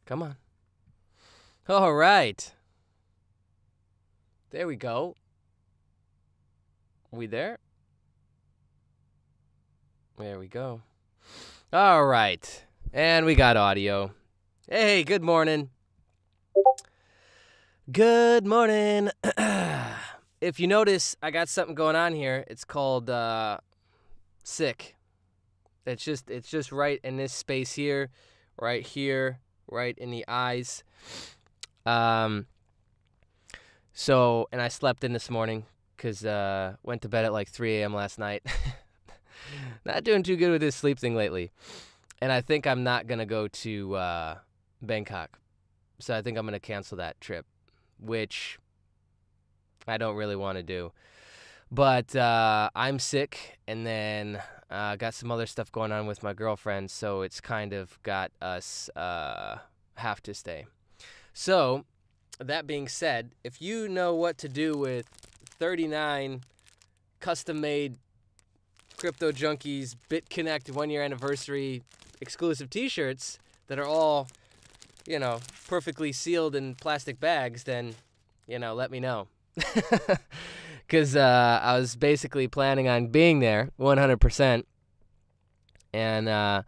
Come on. All right. There we go. We there? There we go. All right. And we got audio. Hey, good morning. Good morning. If you notice, I got something going on here. It's called sick. It's just right in this space here, right in the eyes. So, and I slept in this morning because went to bed at like 3 a.m. last night. Not doing too good with this sleep thing lately. And I think I'm not going to go to Bangkok. So I think I'm going to cancel that trip, which I don't really want to do. But I'm sick, and then got some other stuff going on with my girlfriend, so it's kind of got us have to stay. So, that being said, if you know what to do with 39 custom-made Crypto Junkies Bitconnect 1-year anniversary exclusive t-shirts that are all, perfectly sealed in plastic bags, then, let me know. Because I was basically planning on being there 100%. And now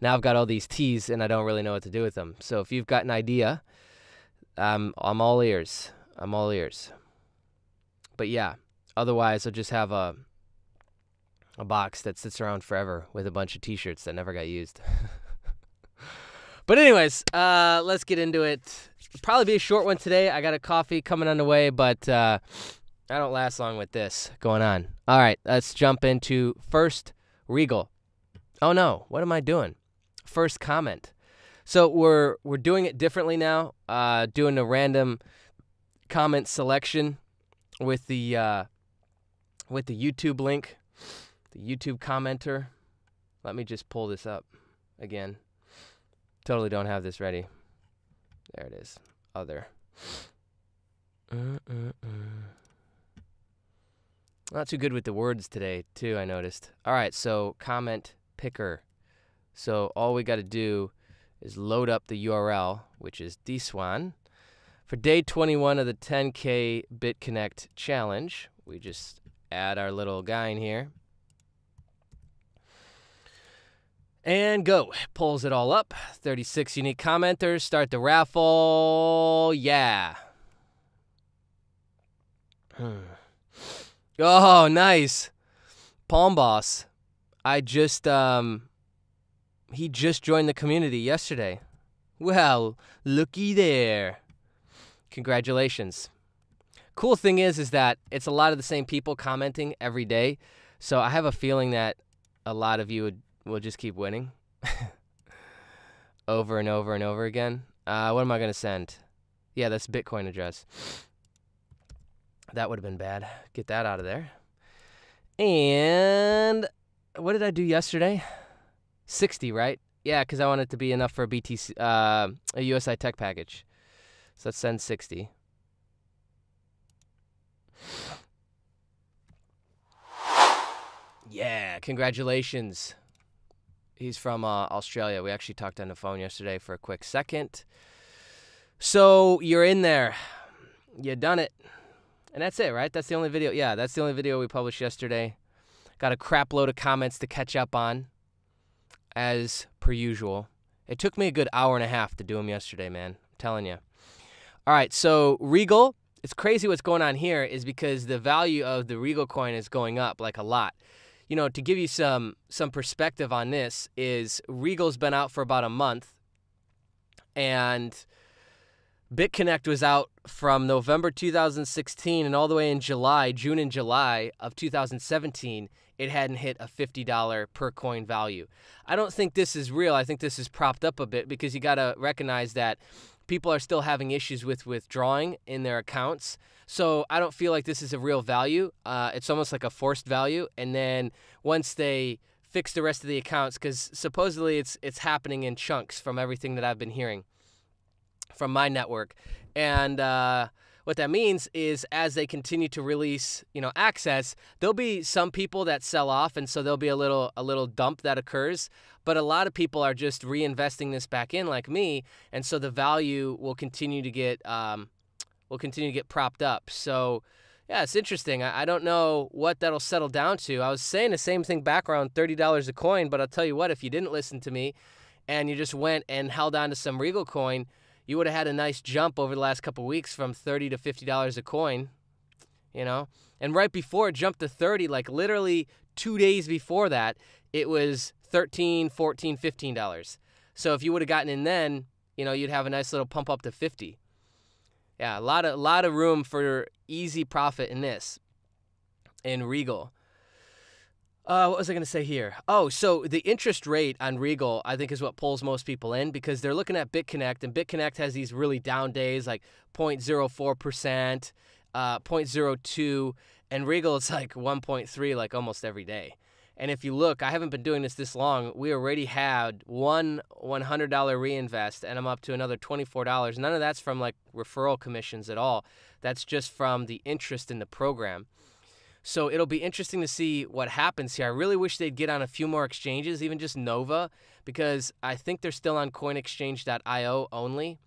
I've got all these teas, and I don't really know what to do with them. So if you've got an idea, I'm all ears. I'm all ears. But yeah, otherwise I'll just have a box that sits around forever with a bunch of t-shirts that never got used. But anyways, let's get into it. It'll probably be a short one today. I got a coffee coming on the way, but I don't last long with this going on. All right, let's jump into first Regal. Oh no, what am I doing? First comment. So we're doing it differently now. Doing a random comment selection with the YouTube link, the YouTube commenter. Let me just pull this up again. Totally don't have this ready. There it is. Other. Not too good with the words today, too, I noticed. All right, so comment picker. So all we got to do is load up the URL, which is this one. For day 21 of the 10K Bitconnect challenge, we just add our little guy in here. And go. Pulls it all up. 36 unique commenters. Start the raffle. Yeah. Oh, nice. Palm Boss. He just joined the community yesterday. Well, looky there. Congratulations. Cool thing is that it's a lot of the same people commenting every day. So I have a feeling that a lot of you will just keep winning. Over and over and over again. What am I going to send? Yeah, that's Bitcoin address. That would have been bad. Get that out of there. And what did I do yesterday? 60, right? Yeah, because I want it to be enough for a BTC, a USI Tech package. So let's send 60. Yeah, congratulations. He's from Australia. We actually talked on the phone yesterday for a quick second. So you're in there. You done it. And that's it, right? That's the only video. Yeah, that's the only video we published yesterday. Got a crap load of comments to catch up on, as per usual. It took me a good hour and a half to do them yesterday, man. I'm telling you. All right, so Regal. It's crazy what's going on here is because the value of the Regal coin is going up like a lot. To give you some perspective on this is Regal's been out for about a month, and Bitconnect was out from November 2016 and all the way in June and July of 2017. It hadn't hit a $50 per coin value. I don't think this is real. I think this is propped up a bit because you got to recognize that people are still having issues with withdrawing in their accounts. So I don't feel like this is a real value. It's almost like a forced value. And then once they fix the rest of the accounts, because supposedly it's happening in chunks from everything that I've been hearing from my network. And what that means is as they continue to release, access, there'll be some people that sell off, and so there'll be a little dump that occurs. But a lot of people are just reinvesting this back in, like me, and so the value will continue to get propped up. So, yeah, it's interesting. I don't know what that'll settle down to. I was saying the same thing back around $30 a coin, but I'll tell you what, if you didn't listen to me and you just went and held on to some Regal coin, you would have had a nice jump over the last couple of weeks from $30 to $50 a coin, And right before it jumped to 30, like literally 2 days before that, it was $13, $14, $15. So if you would have gotten in then, you'd have a nice little pump up to 50. Yeah, a lot of room for easy profit in this, in Regal. What was I going to say here? Oh, so the interest rate on Regal, I think, is what pulls most people in because they're looking at Bitconnect, and Bitconnect has these really down days like 0.04%, 0.02%, and Regal it's like 1.3 like almost every day. And if you look, I haven't been doing this long. We already had one $100 reinvest, and I'm up to another $24. None of that's from like referral commissions at all. That's just from the interest in the program. So it'll be interesting to see what happens here. I really wish they'd get on a few more exchanges, even just Nova, because I think they're still on coinexchange.io only,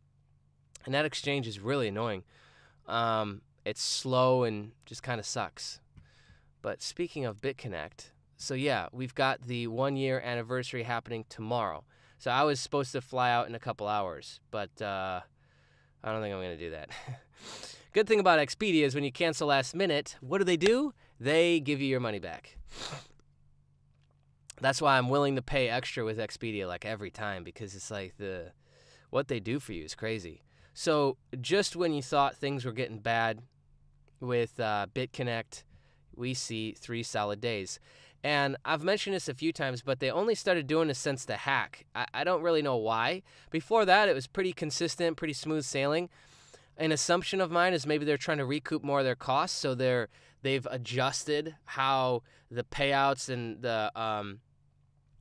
and that exchange is really annoying. It's slow and just kind of sucks. But speaking of Bitconnect, so yeah, we've got the 1-year anniversary happening tomorrow. So I was supposed to fly out in a couple hours, but I don't think I'm going to do that. Good thing about Expedia is when you cancel last minute, what do? They give you your money back. That's why I'm willing to pay extra with Expedia like every time, because it's like what they do for you is crazy. So just when you thought things were getting bad with Bitconnect, we see 3 solid days. And I've mentioned this a few times, but they only started doing this since the hack. I don't really know why. Before that, it was pretty consistent, pretty smooth sailing. An assumption of mine is maybe they're trying to recoup more of their costs, so they've adjusted how the payouts and the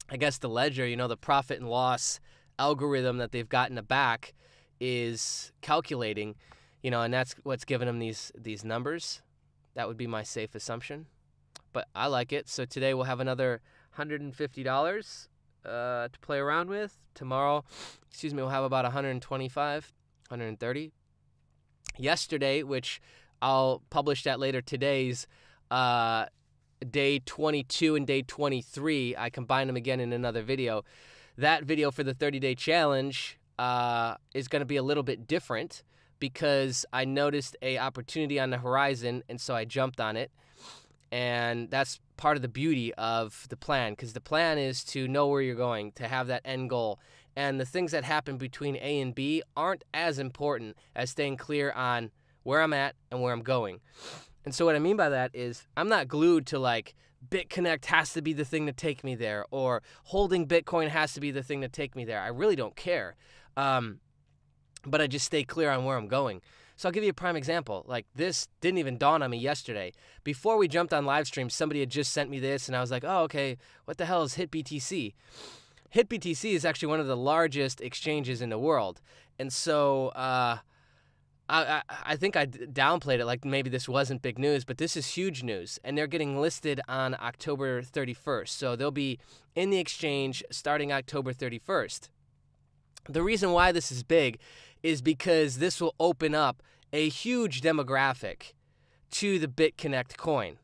the ledger, the profit and loss algorithm that they've got in the back is calculating, and that's what's giving them these numbers. That would be my safe assumption. But I like it. So today we'll have another $150 to play around with. Tomorrow, we'll have about 125, 130. Yesterday, which I'll publish that later, today's day 22 and day 23, I combined them again in another video. That video for the 30-day challenge is going to be a little bit different because I noticed a opportunity on the horizon, and so I jumped on it. And that's part of the beauty of the plan, because the plan is to know where you're going, to have that end goal. And the things that happen between A and B aren't as important as staying clear on where I'm at and where I'm going. And so what I mean by that is I'm not glued to like Bitconnect has to be the thing to take me there, or holding Bitcoin has to be the thing to take me there. I really don't care. But I just stay clear on where I'm going. So I'll give you a prime example. Like, this didn't even dawn on me yesterday. Before we jumped on live stream, somebody had just sent me this, and I was like, oh, okay, what the hell is HitBTC? HitBTC is actually one of the largest exchanges in the world. And so I think I downplayed it, like maybe this wasn't big news, but this is huge news. And they're getting listed on October 31st. So they'll be in the exchange starting October 31st. The reason why this is big is because this will open up a huge demographic to the Bitconnect coin.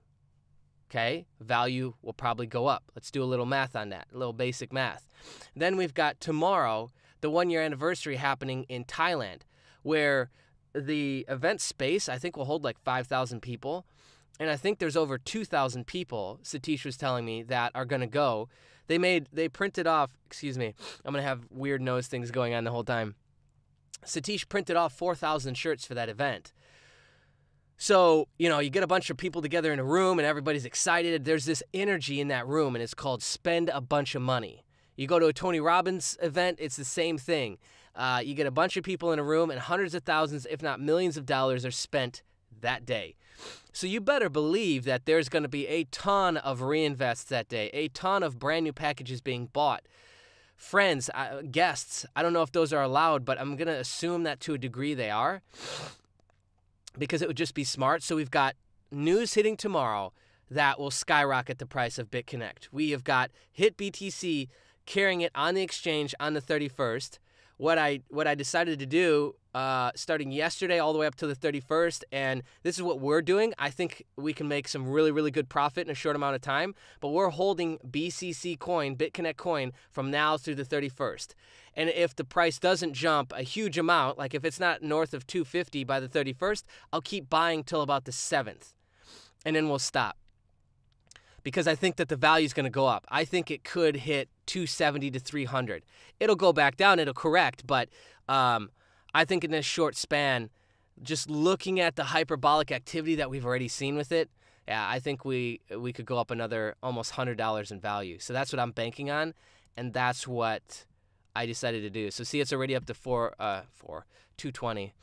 Okay? Value will probably go up. Let's do a little math on that, a little basic math. Then we've got tomorrow, the 1-year anniversary happening in Thailand, where the event space, I think, will hold like 5,000 people. And I think there's over 2,000 people, Satish was telling me, that are going to go. They printed off, excuse me, I'm going to have weird nose things going on the whole time. Satish printed off 4,000 shirts for that event. So, you get a bunch of people together in a room and everybody's excited. There's this energy in that room, and it's called spend a bunch of money. You go to a Tony Robbins event, it's the same thing. You get a bunch of people in a room and hundreds of thousands, if not millions of dollars are spent that day. So you better believe that there's going to be a ton of reinvests that day, a ton of brand new packages being bought. Friends, guests, I don't know if those are allowed, but I'm going to assume that to a degree they are. because it would just be smart. So we've got news hitting tomorrow that will skyrocket the price of Bitconnect. We have got HIT BTC carrying it on the exchange on the 31st. What I decided to do starting yesterday all the way up to the 31st, and this is what we're doing. I think we can make some really, really good profit in a short amount of time, but we're holding BCC coin, Bitconnect coin, from now through the 31st. And if the price doesn't jump a huge amount, like if it's not north of 250 by the 31st, I'll keep buying till about the 7th, and then we'll stop. Because I think that the value is going to go up. I think it could hit 270 to 300. It'll go back down. It'll correct. But I think in this short span, just looking at the hyperbolic activity that we've already seen with it, yeah, I think we could go up another almost $100 in value. So that's what I'm banking on, and that's what I decided to do. So see, it's already up to 220.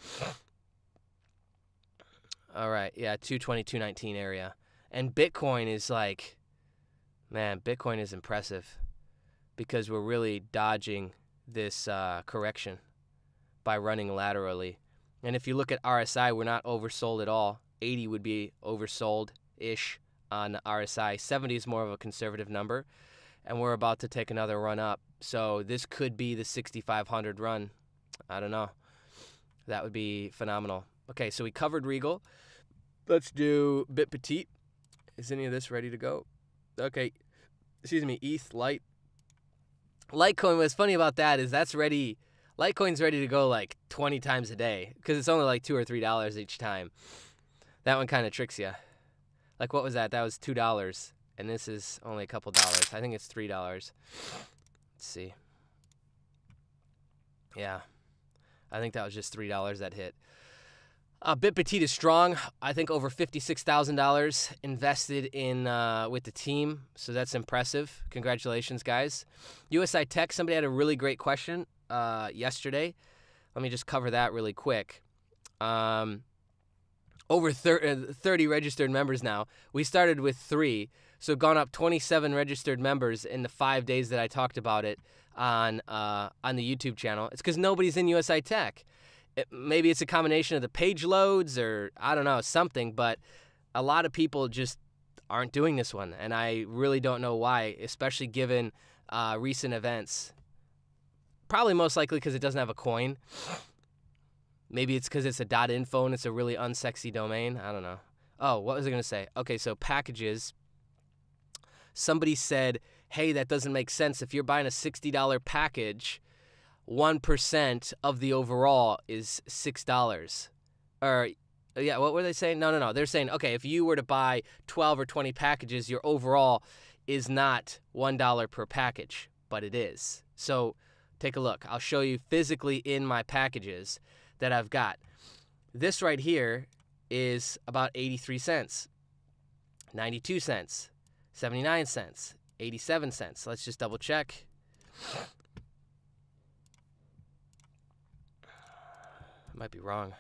All right, yeah, 220, 219 area. And Bitcoin is like, man, Bitcoin is impressive because we're really dodging this correction by running laterally. And if you look at RSI, we're not oversold at all. 80 would be oversold-ish on RSI. 70 is more of a conservative number. And we're about to take another run up. So this could be the 6,500 run. I don't know. That would be phenomenal. Okay, so we covered Regal. Let's do Bitpetite. Is any of this ready to go? Okay. Excuse me, ETH, Lite. Litecoin, what's funny about that is that's ready. Litecoin's ready to go like 20 times a day because it's only like $2 or $3 each time. That one kind of tricks you. Like, what was that? That was $2. And this is only a couple dollars. I think it's $3. Let's see. Yeah. I think that was just $3 that hit. Bitpetite is strong. I think over $56,000 invested in with the team, so that's impressive. Congratulations, guys. USI Tech, somebody had a really great question yesterday. Let me just cover that really quick. Over 30 registered members now. We started with 3, so gone up 27 registered members in the 5 days that I talked about it on the YouTube channel. It's because nobody's in USI Tech. Maybe it's a combination of the page loads or I don't know, something, but a lot of people just aren't doing this one, and I really don't know why, especially given recent events. Probably most likely because it doesn't have a coin. Maybe it's because it's a .info and it's a really unsexy domain. I don't know. Oh, what was I going to say? Okay, so packages. Somebody said, hey, that doesn't make sense. If you're buying a $60 package, 1% of the overall is $6. Or, yeah, what were they saying? No. They're saying, okay, if you were to buy 12 or 20 packages, your overall is not $1 per package, but it is. So take a look. I'll show you physically in my packages that I've got. This right here is about 83 cents, 92 cents, 79 cents, 87 cents. Let's just double check. Might be wrong.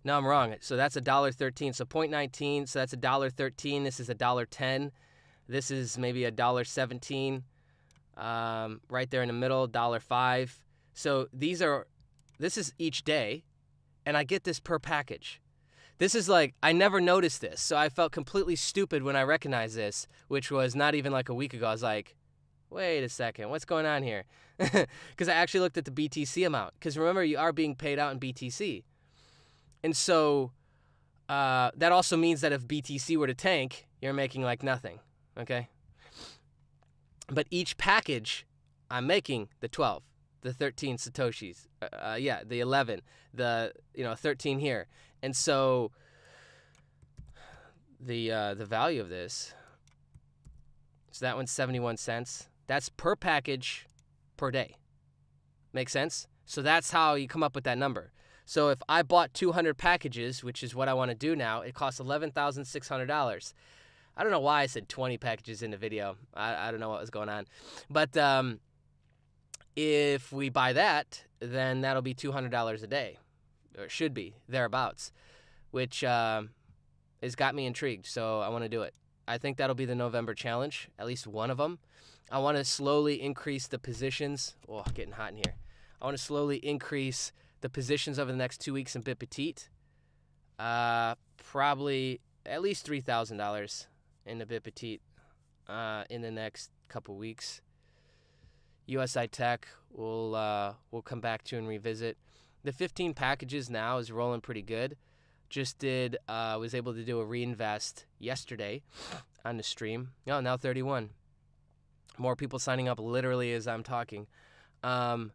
No, I'm wrong. So that's $1.13. So 0.19. So that's $1.13. This is $1.10. This is maybe $1.17. Right there in the middle, $1.05. So this is each day, and I get this per package. This is like, I never noticed this, so I felt completely stupid when I recognized this, which was not even like a week ago. I was like, wait a second, what's going on here? Because I actually looked at the BTC amount. Because remember, you are being paid out in BTC. And so that also means that if BTC were to tank, you're making like nothing, okay? But each package, I'm making the 12, the 13 Satoshis, the 11, the 13 here. And so the value of this, so that one's 71 cents. That's per package per day. Make sense? So that's how you come up with that number. So if I bought 200 packages, which is what I want to do now, it costs $11,600. I don't know why I said 20 packages in the video. I don't know what was going on. But if we buy that, then that'll be $200 a day. Or it should be, thereabouts. Which has got me intrigued, so I want to do it. I think that'll be the November challenge, at least one of them. I want to slowly increase the positions. Oh, getting hot in here. I want to slowly increase the positions over the next 2 weeks in Bitpetite. Probably at least $3,000 in the Bitpetite in the next couple weeks. USI Tech we'll come back to and revisit. The 15 packages now is rolling pretty good. Just was able to do a reinvest yesterday on the stream. Oh, now 31. More people signing up literally as I'm talking. So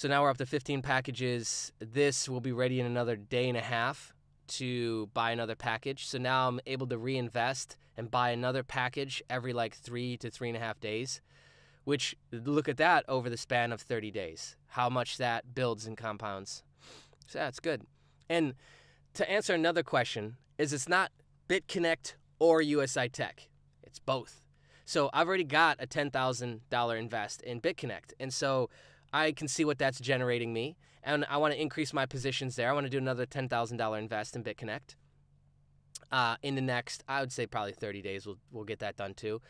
now we're up to 15 packages. This will be ready in another day and a half to buy another package. So now I'm able to reinvest and buy another package every like 3 to 3.5 days, which look at that over the span of 30 days, how much that builds and compounds. So that's good. And to answer another question is it's not Bitconnect or USI Tech. It's both. So I've already got a $10,000 invest in Bitconnect. And so I can see what that's generating me. And I want to increase my positions there. I want to do another $10,000 invest in Bitconnect. In the next, I would say probably 30 days, we'll get that done too.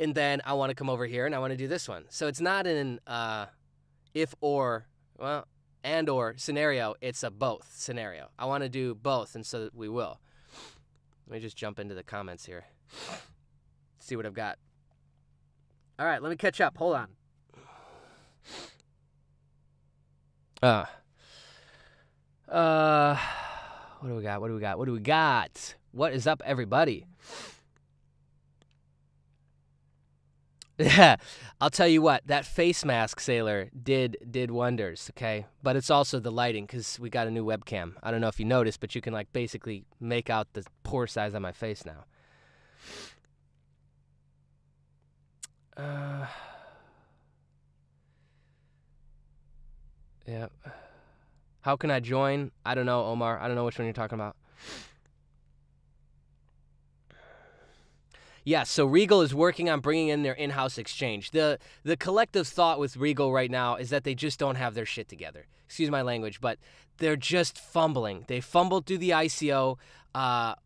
And then I want to come over here and I want to do this one. So it's not an if or, well, and or scenario. It's a both scenario. I want to do both, and so we will. Let me just jump into the comments here. See what I've got. All right, let me catch up. Hold on. What do we got? What do we got? What do we got? What is up, everybody? Yeah, I'll tell you what, that face mask, Sailor, did wonders, okay? But it's also the lighting, because we got a new webcam. I don't know if you noticed, but you can, like, basically make out the pore size on my face now. Yeah. How can I join? I don't know, Omar. I don't know which one you're talking about. Yeah, so Regal is working on bringing in their in-house exchange. The collective thought with Regal right now is that they just don't have their shit together. Excuse my language, but they're just fumbling. They fumbled through the ICO,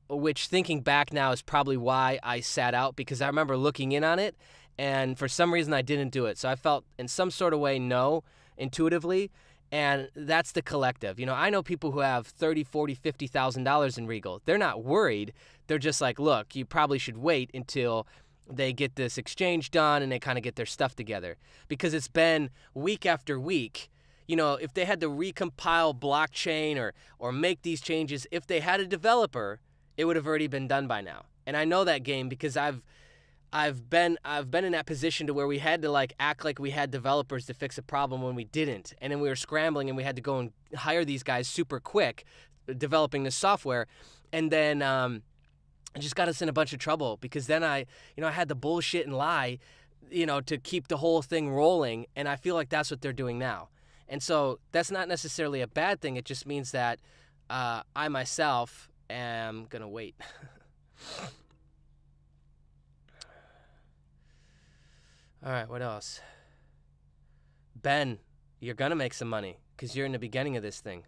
which thinking back now is probably why I sat out, because I remember looking in on it, and for some reason I didn't do it. So I felt in some sort of way no, intuitively, and that's the collective. You know, I know people who have $30,000, $40,000, $50,000 in Regal. They're not worried. They're just like, look, you probably should wait until they get this exchange done and they kind of get their stuff together. Because it's been week after week. You know, if they had to recompile blockchain or make these changes, if they had a developer, it would have already been done by now. And I know that game because I've been in that position to where we had to like act like we had developers to fix a problem when we didn't. And then we were scrambling and we had to go and hire these guys super quick developing the software. And then it just got us in a bunch of trouble because then I had to bullshit and lie, to keep the whole thing rolling. And I feel like that's what they're doing now. And so that's not necessarily a bad thing. It just means that I myself am going to wait. All right, what else? Ben, you're going to make some money because you're in the beginning of this thing.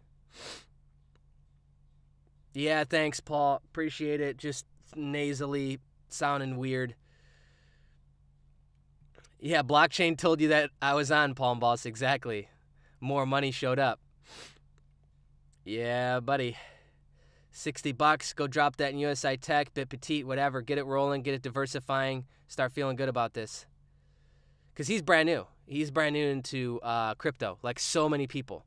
Yeah, thanks, Paul. Appreciate it. Just nasally sounding weird. Yeah, blockchain told you that I was on, Palm Boss. Exactly. More money showed up. Yeah, buddy. $60. Go drop that in USI Tech, Bitpetite, whatever. Get it rolling, get it diversifying. Start feeling good about this. Because he's brand new. He's brand new into crypto, like so many people.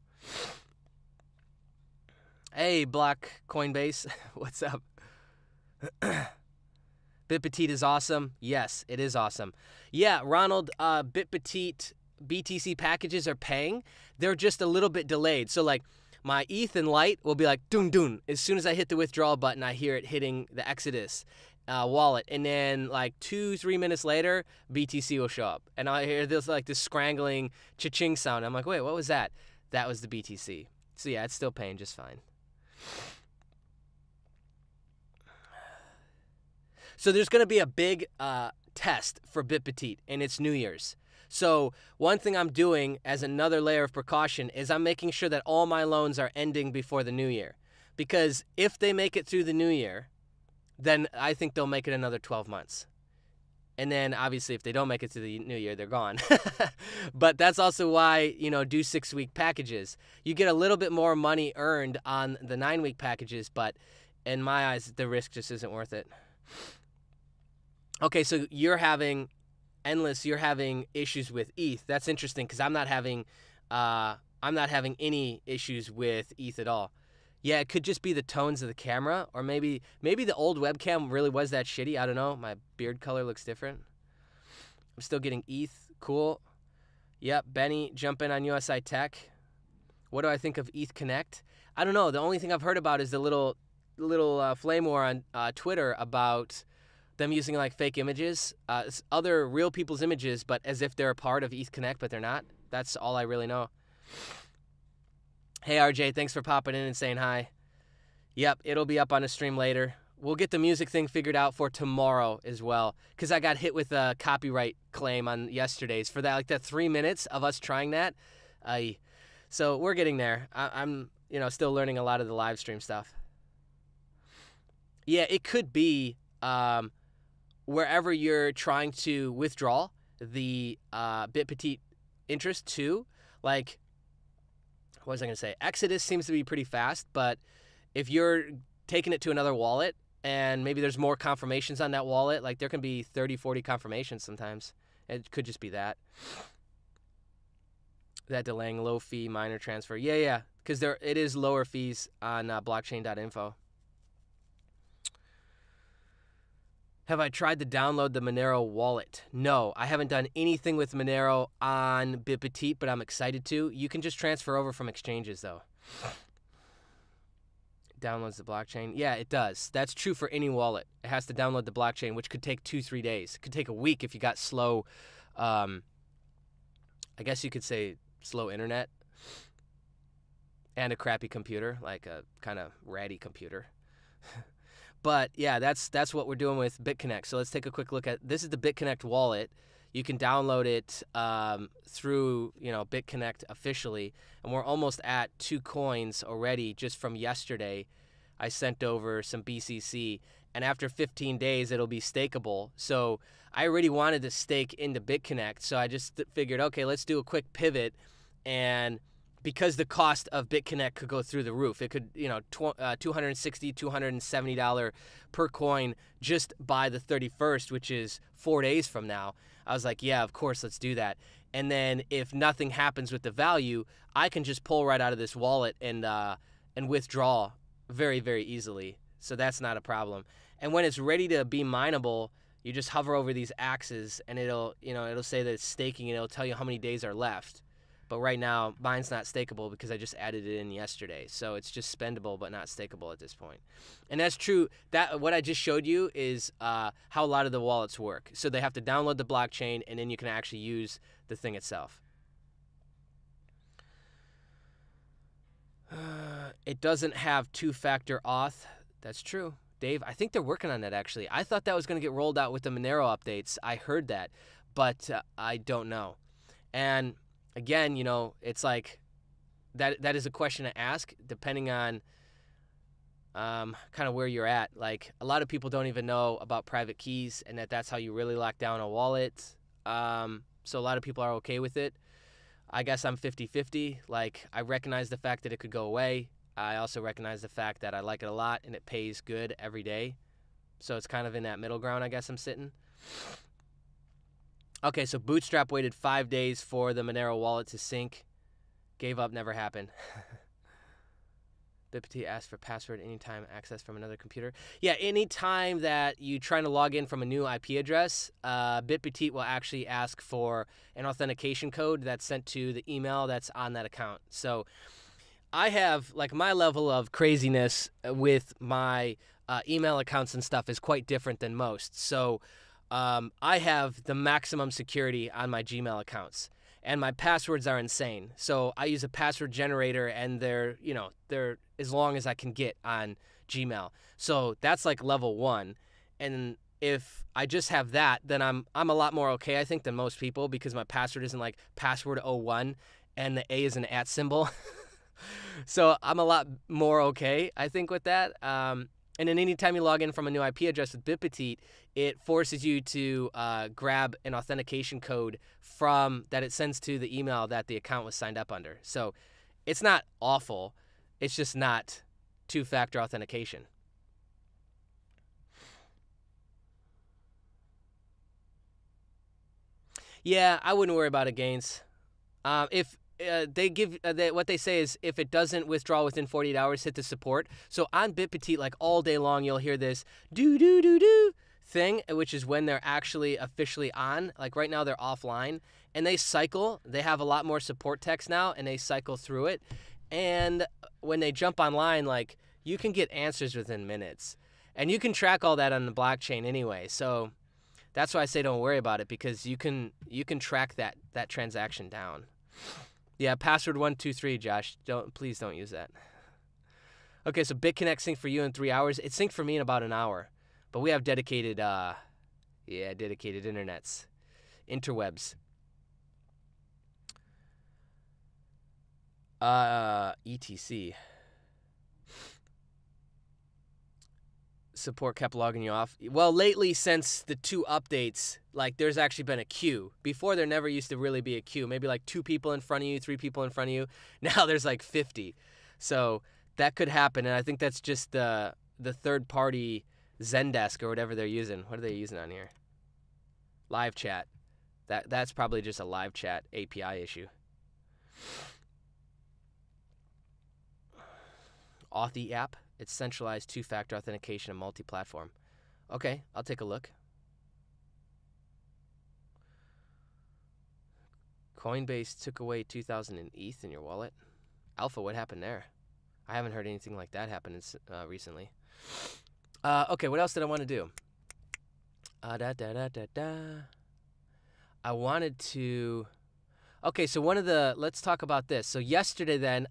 Hey, Block Coinbase. What's up? Bitpetite is awesome. Yes, it is awesome. Yeah, Ronald, Bitpetite BTC packages are paying. They're just a little bit delayed. So, like, my ETH and Light will be like, dun dun. As soon as I hit the withdrawal button, I hear it hitting the Exodus wallet. And then, like, 2-3 minutes later, BTC will show up. And I hear this, like, this scrangling cha-ching sound. I'm like, wait, what was that? That was the BTC. So, yeah, it's still paying just fine. So there's going to be a big test for Bitpetite, and it's New Year's. So one thing I'm doing as another layer of precaution is I'm making sure that all my loans are ending before the new year. Because if they make it through the new year, then I think they'll make it another 12 months. And then obviously if they don't make it to the new year, they're gone. But that's also why, do 6-week packages. You get a little bit more money earned on the 9-week packages, but in my eyes, the risk just isn't worth it. Okay, so you're having issues with ETH. That's interesting because I'm not having any issues with ETH at all. Yeah, it could just be the tones of the camera, or maybe the old webcam really was that shitty. I don't know. My beard color looks different. I'm still getting ETH. Cool. Yep, Benny, jump in on USI Tech. What do I think of ETH Connect? I don't know. The only thing I've heard about is the little flame war on Twitter about them using like fake images, other real people's images, but as if they're a part of ETH Connect, but they're not. That's all I really know. Hey, RJ, thanks for popping in and saying hi. Yep, it'll be up on a stream later. We'll get the music thing figured out for tomorrow as well, because I got hit with a copyright claim on yesterday's for that, like that 3 minutes of us trying that. So we're getting there. I'm still learning a lot of the live stream stuff. Yeah, it could be wherever you're trying to withdraw the Bitpetite interest to, like, what was I going to say? Exodus seems to be pretty fast, but if you're taking it to another wallet and maybe there's more confirmations on that wallet, like there can be 30, 40 confirmations sometimes. It could just be that. That delaying low fee minor transfer. Yeah, because it is lower fees on blockchain.info. Have I tried to download the Monero wallet? No, I haven't done anything with Monero on Bitpetite, but I'm excited to. You can just transfer over from exchanges, though. Downloads the blockchain. Yeah, it does. That's true for any wallet. It has to download the blockchain, which could take 2-3 days. It could take a week if you got slow, I guess you could say slow internet and a crappy computer, like a kind of ratty computer. But yeah, that's what we're doing with Bitconnect. So let's take a quick look at this. Is the Bitconnect wallet. You can download it through Bitconnect officially, and we're almost at 2 coins already just from yesterday. I sent over some BCC, and after 15 days it'll be stakeable. So I already wanted to stake into Bitconnect, so I just figured, okay, let's do a quick pivot, and because the cost of Bitconnect could go through the roof. It could, $260, $270 per coin just by the 31st, which is 4 days from now. I was like, yeah, of course, let's do that. And then if nothing happens with the value, I can just pull right out of this wallet and withdraw very, very easily. So that's not a problem. And when it's ready to be mineable, you just hover over these axes and it'll say that it's staking and it'll tell you how many days are left. But right now, mine's not stakeable because I just added it in yesterday. So it's just spendable but not stakeable at this point. And that's true. What I just showed you is how a lot of the wallets work. So they have to download the blockchain, and then you can actually use the thing itself. It doesn't have 2-factor auth. That's true. Dave, I think they're working on that, actually. I thought that was going to get rolled out with the Monero updates. I heard that, but I don't know. And again, it's like that is a question to ask depending on kind of where you're at. Like, a lot of people don't even know about private keys and that's how you really lock down a wallet. So a lot of people are okay with it. I guess I'm 50-50. Like, I recognize the fact that it could go away. I also recognize the fact that I like it a lot and it pays good every day. So it's kind of in that middle ground, I guess I'm sitting. Okay, so Bootstrap waited 5 days for the Monero wallet to sync. Gave up, never happened. Bitpetite asked for password anytime access from another computer. Yeah, anytime that you're trying to log in from a new IP address, Bitpetite will actually ask for an authentication code that's sent to the email that's on that account. So I have, like, my level of craziness with my email accounts and stuff is quite different than most. So I have the maximum security on my Gmail accounts, and my passwords are insane. So I use a password generator, and they're as long as I can get on Gmail. So that's like level 1. And if I just have that, then I'm a lot more okay, I think, than most people, because my password isn't like password 01 and the A is an @ symbol. So I'm a lot more okay, I think, with that. And then anytime you log in from a new IP address with Bitpetite, it forces you to grab an authentication code from that it sends to the email that the account was signed up under. So it's not awful. It's just not two-factor authentication. Yeah, I wouldn't worry about it, Gains. If they give what they say is if it doesn't withdraw within 48 hours, hit the support. So on Bitpetite, like all day long, you'll hear this do do do do thing, which is when they're actually officially on. Like right now, they're offline, and they cycle. They have a lot more support text now, and they cycle through it. And when they jump online, like you can get answers within minutes, and you can track all that on the blockchain anyway. So that's why I say don't worry about it, because you can track that transaction down. Yeah, password 123, Josh. Please don't use that. Okay, so Bitconnect synced for you in 3 hours. It synced for me in about an hour, but we have dedicated dedicated internets, interwebs. ETC. Support kept logging you off. Well, lately, since the 2 updates, like there's actually been a queue. Before, there never used to really be a queue. Maybe like 2 people in front of you, 3 people in front of you. Now there's like 50. So that could happen, and I think that's just the third-party Zendesk or whatever they're using. What are they using on here? Live chat. That's probably just a live chat API issue. Authy app. It's centralized 2-factor authentication and multi-platform. Okay, I'll take a look. Coinbase took away 2,000 in ETH in your wallet. Alpha, what happened there? I haven't heard anything like that happen recently. Okay, what else did I want to do? I wanted to... Okay, so let's talk about this. So yesterday then,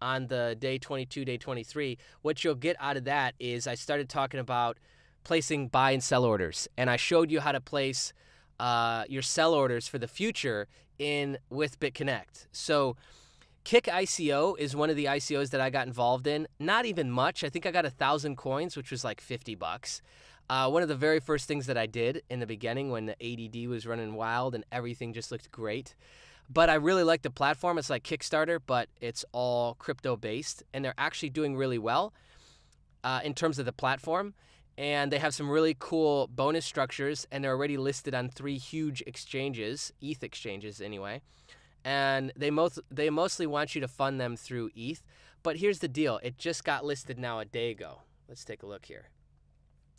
on the day 22, day 23, what you'll get out of that is I started talking about placing buy and sell orders. And I showed you how to place your sell orders for the future with Bitconnect. So Kick ICO is one of the ICOs that I got involved in. Not even much. I think I got 1,000 coins, which was like $50. One of the very first things that I did in the beginning when the ADD was running wild and everything just looked great. But I really like the platform. It's like Kickstarter, but it's all crypto-based. And they're actually doing really well in terms of the platform. And they have some really cool bonus structures. And they're already listed on 3 huge exchanges, ETH exchanges anyway. And they mostly want you to fund them through ETH. But here's the deal. It just got listed now a day ago. Let's take a look here.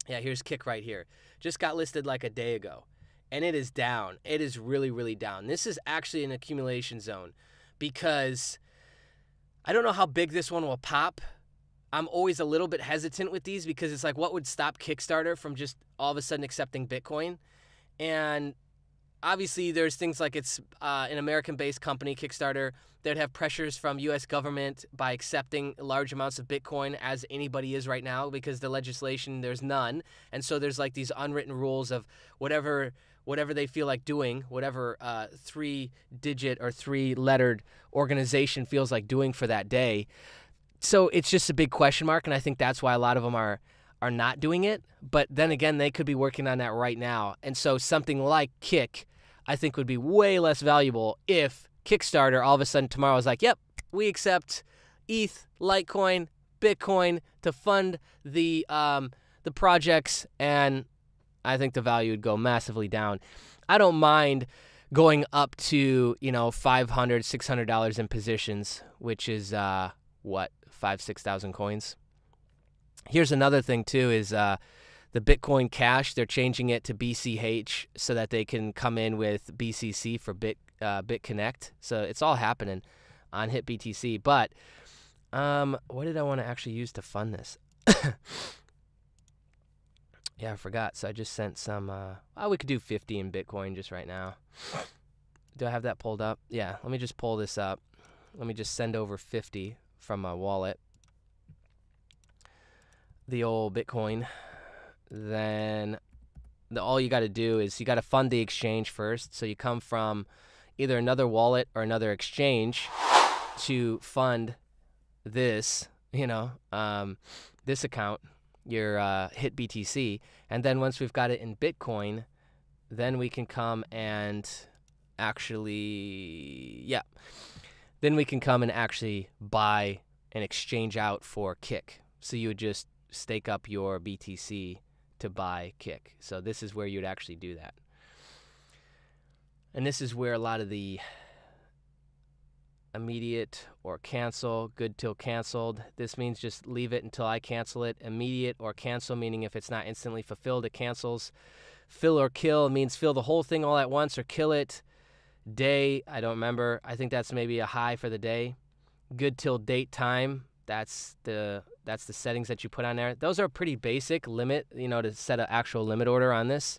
Yeah, here's Kick right here. Just got listed like a day ago. And it is down. It is really, really down. This is actually an accumulation zone because I don't know how big this one will pop. I'm always a little bit hesitant with these because it's like, what would stop Kickstarter from just all of a sudden accepting Bitcoin? And obviously there's things like it's an American-based company, Kickstarter, that have pressures from U.S. government by accepting large amounts of Bitcoin as anybody is right now because the legislation, there's none. And so there's like these unwritten rules of whatever they feel like doing, whatever 3-digit or 3-lettered organization feels like doing for that day. So it's just a big question mark, and I think that's why a lot of them are not doing it. But then again, they could be working on that right now. And so something like Kick, I think, would be way less valuable if Kickstarter all of a sudden tomorrow is like, yep, we accept ETH, Litecoin, Bitcoin to fund the projects, and I think the value would go massively down. I don't mind going up to, $500, $600 in positions, which is, 5,000-6,000 coins. Here's another thing, too, is the Bitcoin Cash. They're changing it to BCH so that they can come in with BCC for Bitconnect. So it's all happening on HitBTC. But what did I want to actually use to fund this? Yeah, I forgot. So I just sent some. We could do 50 in Bitcoin just right now. Do I have that pulled up? Yeah, let me just pull this up. Let me just send over 50 from my wallet. The old Bitcoin. Then all you got to do is you got to fund the exchange first. So you come from either another wallet or another exchange to fund this, this account. hit BTC, and then once we've got it in Bitcoin, then we can come and actually, then we can come and actually buy and exchange out for Kick. So you would just stake up your BTC to buy Kick. So this is where you would actually do that. And this is where a lot of the immediate or cancel, good till canceled. This means just leave it until I cancel it. Immediate or cancel, meaning if it's not instantly fulfilled, it cancels. Fill or kill means fill the whole thing all at once or kill it. Day, I don't remember. I think that's maybe a high for the day. Good till date time. That's the settings that you put on there. Those are pretty basic limit, to set an actual limit order on this.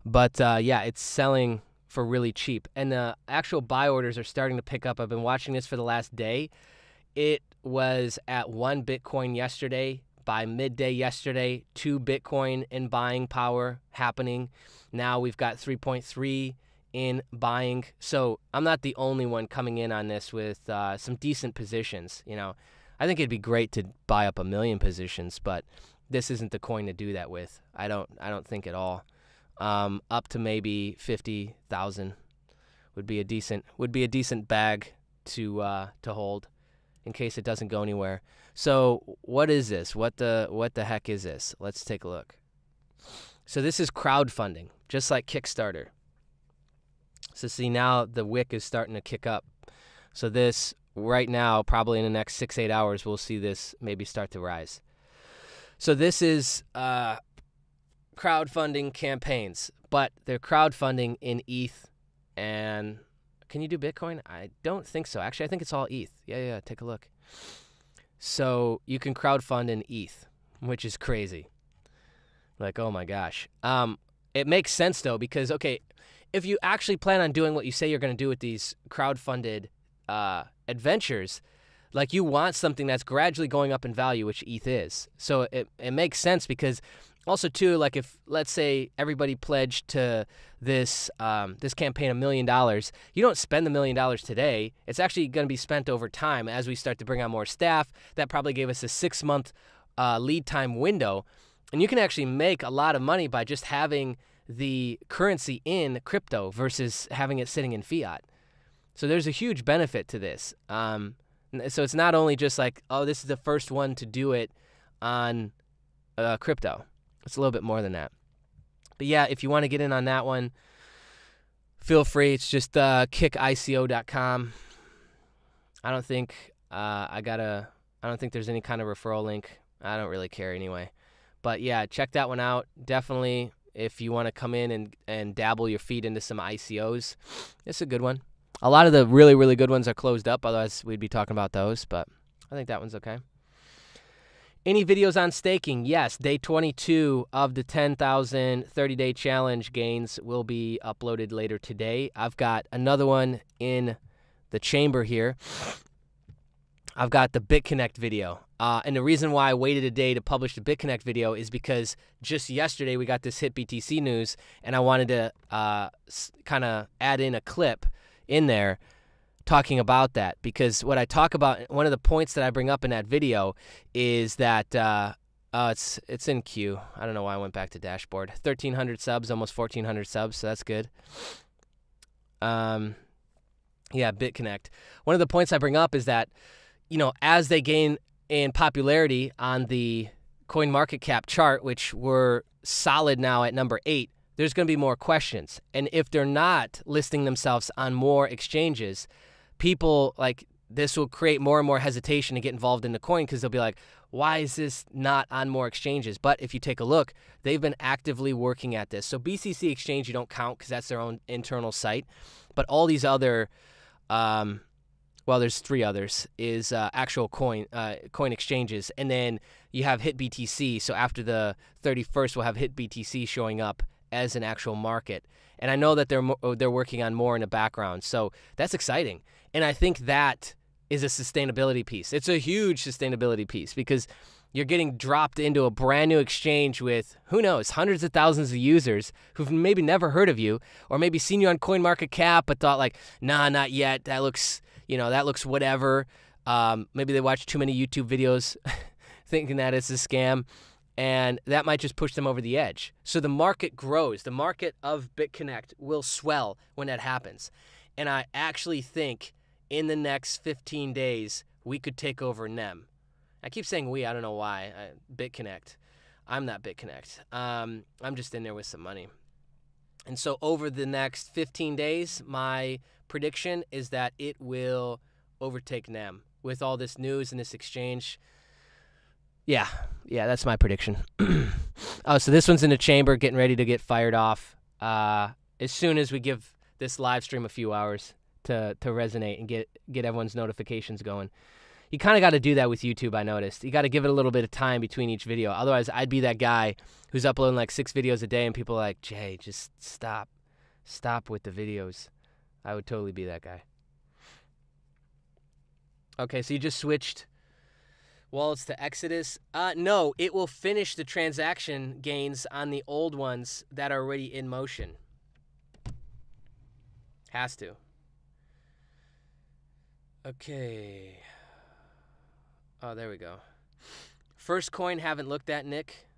But yeah, it's selling for really cheap. And the actual buy orders are starting to pick up. I've been watching this for the last day. It was at 1 Bitcoin yesterday. By midday yesterday, 2 Bitcoin in buying power happening. Now we've got 3.3 in buying. So I'm not the only one coming in on this with some decent positions. I think it'd be great to buy up 1 million positions, but this isn't the coin to do that with. I don't think at all. Up to maybe 50,000 would be a decent bag to hold in case it doesn't go anywhere. So what is this? What the heck is this? Let's take a look. So this is crowdfunding, just like Kickstarter. So see, now the wick is starting to kick up. So this right now, probably in the next 6-8 hours, we'll see this maybe start to rise. So this is crowdfunding campaigns, but they're crowdfunding in ETH. And can you do Bitcoin? I don't think so. Actually, I think it's all ETH. Yeah, take a look. So you can crowdfund in ETH, which is crazy. Like, oh my gosh. It makes sense though, because okay, if you actually plan on doing what you say you're going to do with these crowdfunded adventures, like you want something that's gradually going up in value, which ETH is. So it makes sense because also too, like if let's say everybody pledged to this this campaign $1 million, you don't spend the $1 million today. It's actually going to be spent over time as we start to bring on more staff. That probably gave us a 6-month lead time window, and you can actually make a lot of money by just having the currency in crypto versus having it sitting in fiat. So there's a huge benefit to this. So it's not only just like, oh, this is the first one to do it on crypto. It's a little bit more than that. But yeah, if you want to get in on that one, feel free. It's just kickico.com. I don't think I don't think there's any kind of referral link. I don't really care anyway. But yeah, check that one out. Definitely, if you want to come in and dabble your feet into some ICOs, it's a good one. A lot of the really, really good ones are closed up. Otherwise, we'd be talking about those. But I think that one's okay. Any videos on staking? Yes, day 22 of the 10,000 30-day challenge gains will be uploaded later today. I've got another one in the chamber here. I've got the Bitconnect video. And the reason why I waited a day to publish the Bitconnect video is because just yesterday we got this hit BTC news, and I wanted to kind of add in a clip in there talking about that, because what I talk about, one of the points that I bring up in that video is that it's in queue. I don't know why I went back to dashboard. 1,300 subs, almost 1,400 subs, so that's good. Yeah, Bitconnect. One of the points I bring up is that, as they gain in popularity on the CoinMarketCap chart, which we're solid now at number 8, there's going to be more questions. And if they're not listing themselves on more exchanges, people like this will create more and more hesitation to get involved in the coin, because they'll be like, why is this not on more exchanges? But if you take a look, they've been actively working at this. So BCC Exchange, you don't count because that's their own internal site. But all these other, well, there's 3 others, is actual coin exchanges. And then you have Hit BTC. So after the 31st, we'll have Hit BTC showing up as an actual market. And I know that they're working on more in the background. So that's exciting. And I think that is a sustainability piece. It's a huge sustainability piece, because you're getting dropped into a brand new exchange with, who knows, hundreds of thousands of users who've maybe never heard of you, or maybe seen you on CoinMarketCap but thought like, nah, not yet. That looks, that looks whatever. Maybe they watched too many YouTube videos thinking that it's a scam, and that might just push them over the edge. So the market grows. The market of Bitconnect will swell when that happens. And I actually think in the next 15 days, we could take over NEM. I keep saying we, I don't know why. Bitconnect. I'm not Bitconnect. I'm just in there with some money. And so over the next 15 days, my prediction is that it will overtake NEM with all this news and this exchange. Yeah, that's my prediction. Oh, so this one's in the chamber, getting ready to get fired off as soon as we give this live stream a few hours to resonate and get everyone's notifications going. You kind of got to do that with YouTube, I noticed. You got to give it a little bit of time between each video. Otherwise, I'd be that guy who's uploading like 6 videos a day, and people are like, Jay, just stop. Stop with the videos. I would totally be that guy. Okay, so you just switched wallets to Exodus. No, it will finish the transaction gains on the old ones that are already in motion. Has to. Okay. Oh, there we go. First coin haven't looked at, Nick.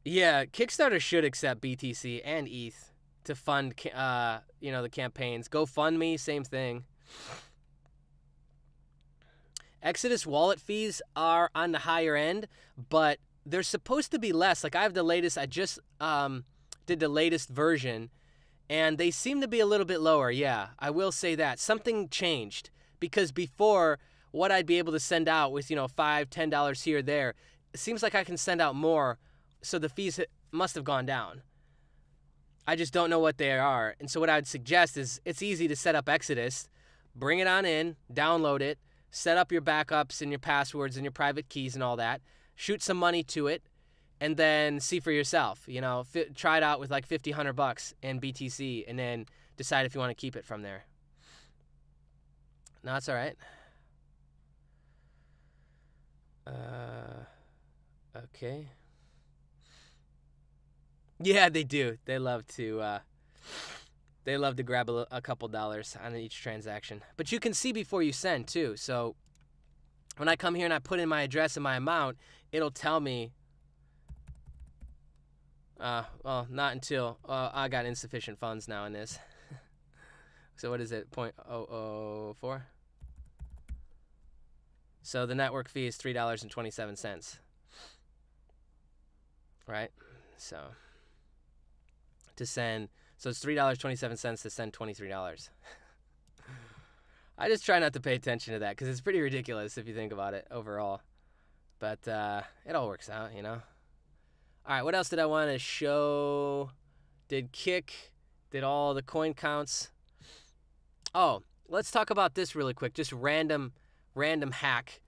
Yeah, Kickstarter should accept BTC and ETH to fund, the campaigns. GoFundMe, same thing. Exodus wallet fees are on the higher end, but they're supposed to be less. Like I have the latest. I just did the latest version, and they seem to be a little bit lower. Yeah, I will say that. Something changed, because before, what I'd be able to send out was, $5, $10 here or there. It seems like I can send out more, so the fees must have gone down. I just don't know what they are. And so what I'd suggest is it's easy to set up Exodus, bring it on in, download it, set up your backups and your passwords and your private keys and all that, shoot some money to it, and then see for yourself. Try it out with like $50, $100 in BTC, and then decide if you want to keep it from there. No, that's all right. Okay. Yeah, they do. They love to grab a couple dollars on each transaction. But you can see before you send too. So when I come here and I put in my address and my amount, it'll tell me. Well, not until I got insufficient funds now in this. So what is it? 0.004. So the network fee is $3.27. Right? So to send, so it's $3.27 to send $23. I just try not to pay attention to that because it's pretty ridiculous if you think about it overall. But it all works out, All right, what else did I want to show? Did all the coin counts? Oh, let's talk about this really quick. Just random hack.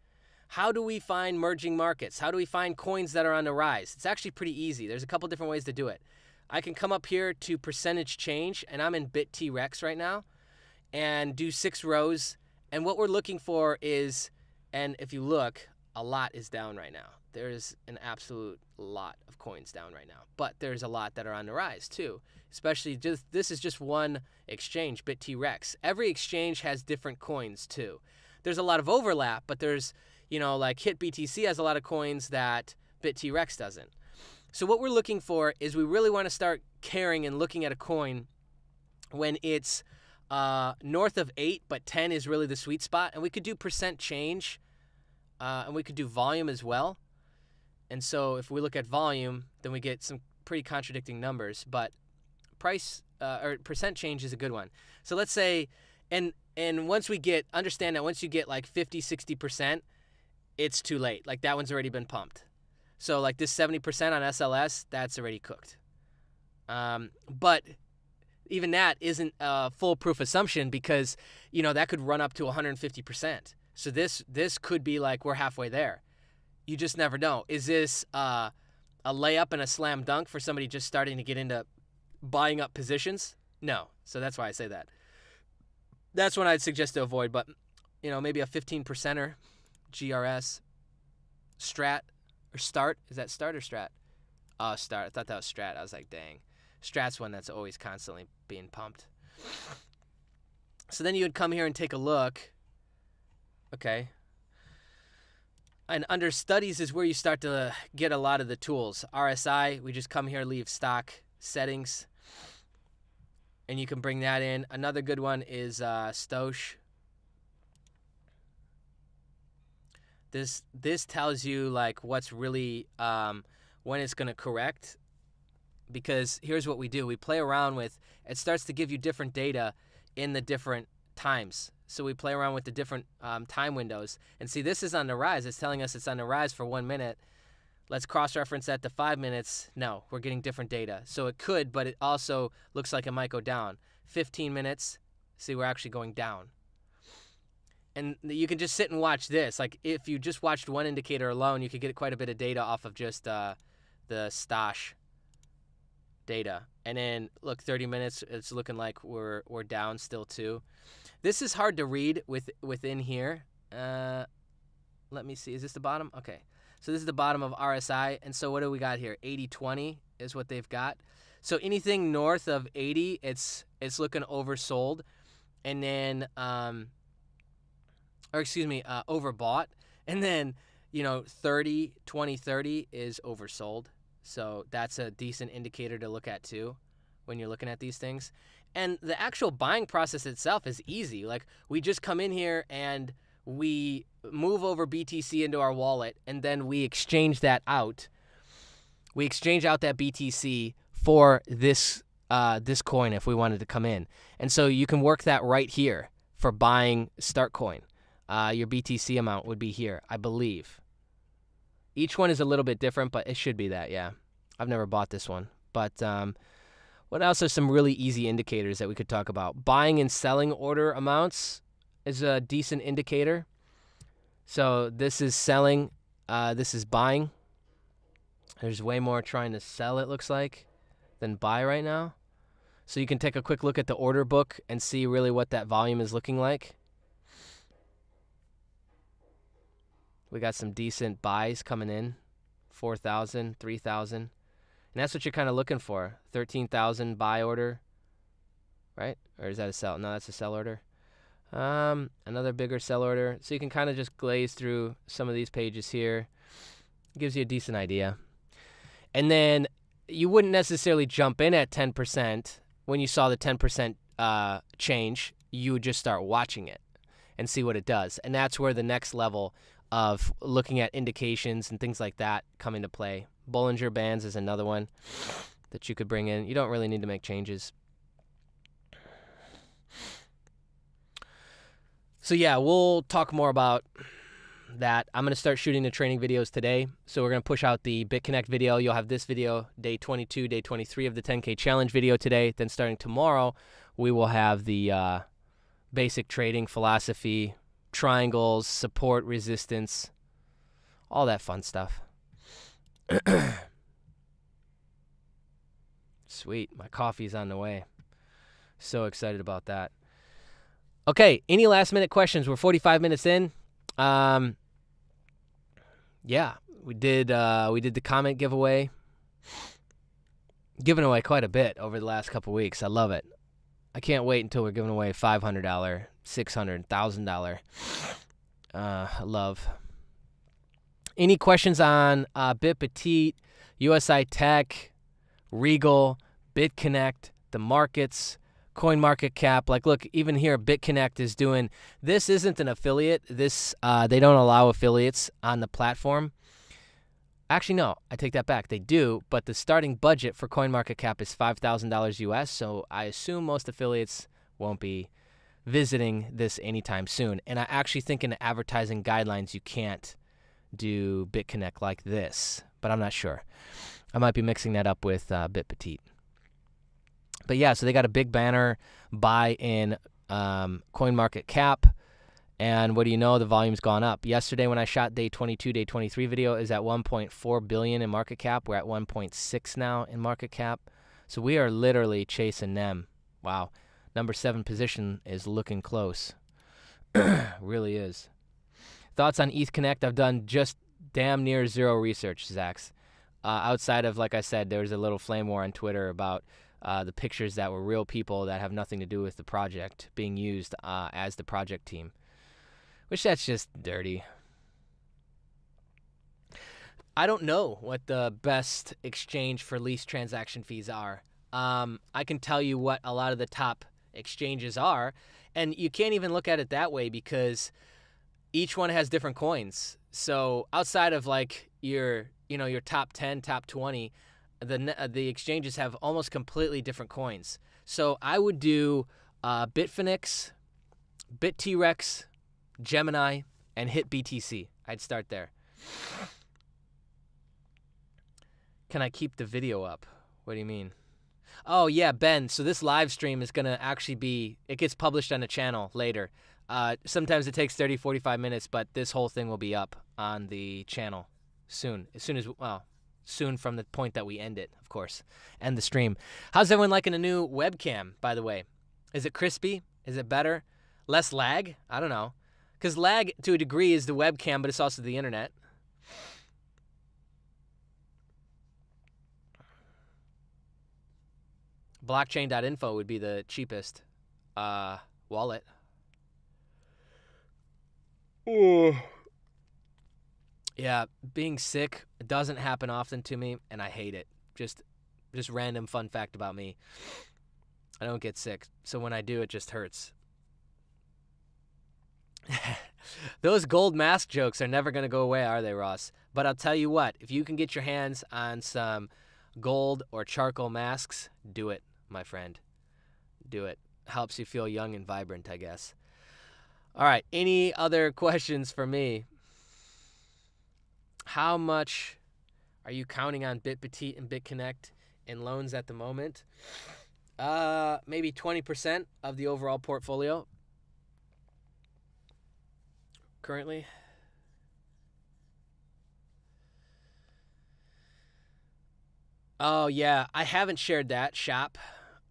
How do we find merging markets? How do we find coins that are on the rise? It's actually pretty easy. There's a couple different ways to do it. I can come up here to percentage change, and I'm in Bitpetite right now, and do 6 rows. And what we're looking for is, and if you look, a lot is down right now. There's an absolute lot of coins down right now. But there's a lot that are on the rise too. Especially, this is just one exchange, Bitpetite. Every exchange has different coins too. There's a lot of overlap, but there's, like HitBTC has a lot of coins that Bitpetite doesn't. So what we're looking for is we really want to start caring and looking at a coin when it's north of 8, but 10 is really the sweet spot. And we could do percent change, and we could do volume as well. And so if we look at volume, then we get some pretty contradicting numbers. But price or percent change is a good one. So let's say, and once we understand that once you get like 50, 60%, it's too late. Like that one's already been pumped. So like this 70% on SLS, that's already cooked. But even that isn't a foolproof assumption because, that could run up to 150%. So this could be like we're halfway there. You just never know. Is this a layup and a slam dunk for somebody just starting to get into buying up positions? No. So that's why I say that. That's one I'd suggest to avoid. But, maybe a 15%er, GRS, strat, or start. Is that start or strat? Oh, start. I thought that was strat. I was like, dang. Strat's one that's always constantly being pumped. So then you would come here and take a look. Okay. And under studies is where you start to get a lot of the tools. RSI, we just come here, leave stock settings, and you can bring that in. Another good one is Stosh. This tells you like what's really when it's going to correct, because here's what we do. We play around with, it starts to give you different data in the different times. So we play around with the different time windows. And see, this is on the rise. It's telling us it's on the rise for 1 minute. Let's cross-reference that to 5 minutes. No, we're getting different data. So it could, but it also looks like it might go down. 15 minutes, see, we're actually going down. And you can just sit and watch this. Like if you just watched one indicator alone, you could get quite a bit of data off of just the Stosh data. And then look, 30 minutes, it's looking like we're down still too. This is hard to read within here. Let me see. Is this the bottom? Okay. So this is the bottom of RSI. And so what do we got here? 80-20 is what they've got. So anything north of 80, it's looking oversold. And then overbought. And then, 30, 20, 30 is oversold. So that's a decent indicator to look at too when you're looking at these things. And the actual buying process itself is easy. Like we just come in here and we move over BTC into our wallet, and then we exchange that out. We exchange out that BTC for this coin if we wanted to come in. And so you can work that right here for buying start coin. Your BTC amount would be here, I believe. Each one is a little bit different, but it should be that, yeah. I've never bought this one. But what else are some really easy indicators that we could talk about? Buying and selling order amounts is a decent indicator. So this is selling, this is buying. There's way more trying to sell, it looks like, than buy right now. So you can take a quick look at the order book and see really what that volume is looking like. We got some decent buys coming in, 4,000, 3,000. And that's what you're kind of looking for, 13,000 buy order, right? Or is that a sell? No, that's a sell order. Another bigger sell order. So you can kind of just glaze through some of these pages here. It gives you a decent idea. And then you wouldn't necessarily jump in at 10% when you saw the 10% change. You would just start watching it and see what it does. And that's where the next level of looking at indications and things like that come into play. Bollinger Bands is another one that you could bring in. You don't really need to make changes. So yeah, we'll talk more about that. I'm going to start shooting the training videos today. So we're going to push out the Bitconnect video. You'll have this video, day 22, day 23 of the 10K challenge video today. Then starting tomorrow, we will have the basic trading philosophy, triangles, support, resistance, all that fun stuff. Sweet. My coffee's on the way. So excited about that. Okay, any last minute questions? We're 45 minutes in. Yeah, we did the comment giveaway. Giving away quite a bit over the last couple weeks. I love it. I can't wait until we're giving away $500, $600, $1,000. I love. Any questions on Bitpetite, USI Tech, Regal, Bitconnect, the markets, coin market cap? Like, look, even here, Bitconnect is doing. This isn't an affiliate. This they don't allow affiliates on the platform. Actually, no, I take that back. They do, but the starting budget for CoinMarketCap is $5,000 US, so I assume most affiliates won't be visiting this anytime soon. And I actually think in the advertising guidelines you can't do Bitconnect like this, but I'm not sure. I might be mixing that up with Bitpetite. But yeah, so they got a big banner buy in CoinMarketCap. And what do you know? The volume's gone up. Yesterday when I shot day 22, day 23 video is at 1.4 billion in market cap. We're at 1.6 now in market cap. So we are literally chasing them. Wow. Number 7 position is looking close. Really is. Thoughts on ETH Connect? I've done just damn near zero research, Zax. Outside of, like I said, there was a little flame war on Twitter about the pictures that were real people that have nothing to do with the project being used as the project team, which that's just dirty. I don't know what the best exchange for lease transaction fees are. I can tell you what a lot of the top exchanges are, and you can't even look at it that way because each one has different coins. So outside of like your top 10, top 20, the exchanges have almost completely different coins. So I would do Bitfinex, BitTrex, Gemini, and hit BTC. I'd start there. Can I keep the video up? What do you mean? Oh, yeah, Ben. So this live stream is going to actually it gets published on the channel later. Sometimes it takes 30, 45 minutes, but this whole thing will be up on the channel soon. Soon from the point that we end it, of course. End the stream. How's everyone liking a new webcam, by the way? Is it crispy? Is it better? Less lag? I don't know. Because lag, to a degree, is the webcam, but it's also the internet. Blockchain.info would be the cheapest wallet. Oh. Yeah, being sick doesn't happen often to me, and I hate it. Just random fun fact about me. I don't get sick, so when I do, it just hurts. Those gold mask jokes are never going to go away, are they, Ross? But I'll tell you what, if you can get your hands on some gold or charcoal masks, do it, my friend. Do it. Helps you feel young and vibrant, I guess. All right, any other questions for me? How much are you counting on Bitpetite and Bitconnect in loans at the moment? Maybe 20% of the overall portfolio currently. Oh, yeah, I haven't shared that shop.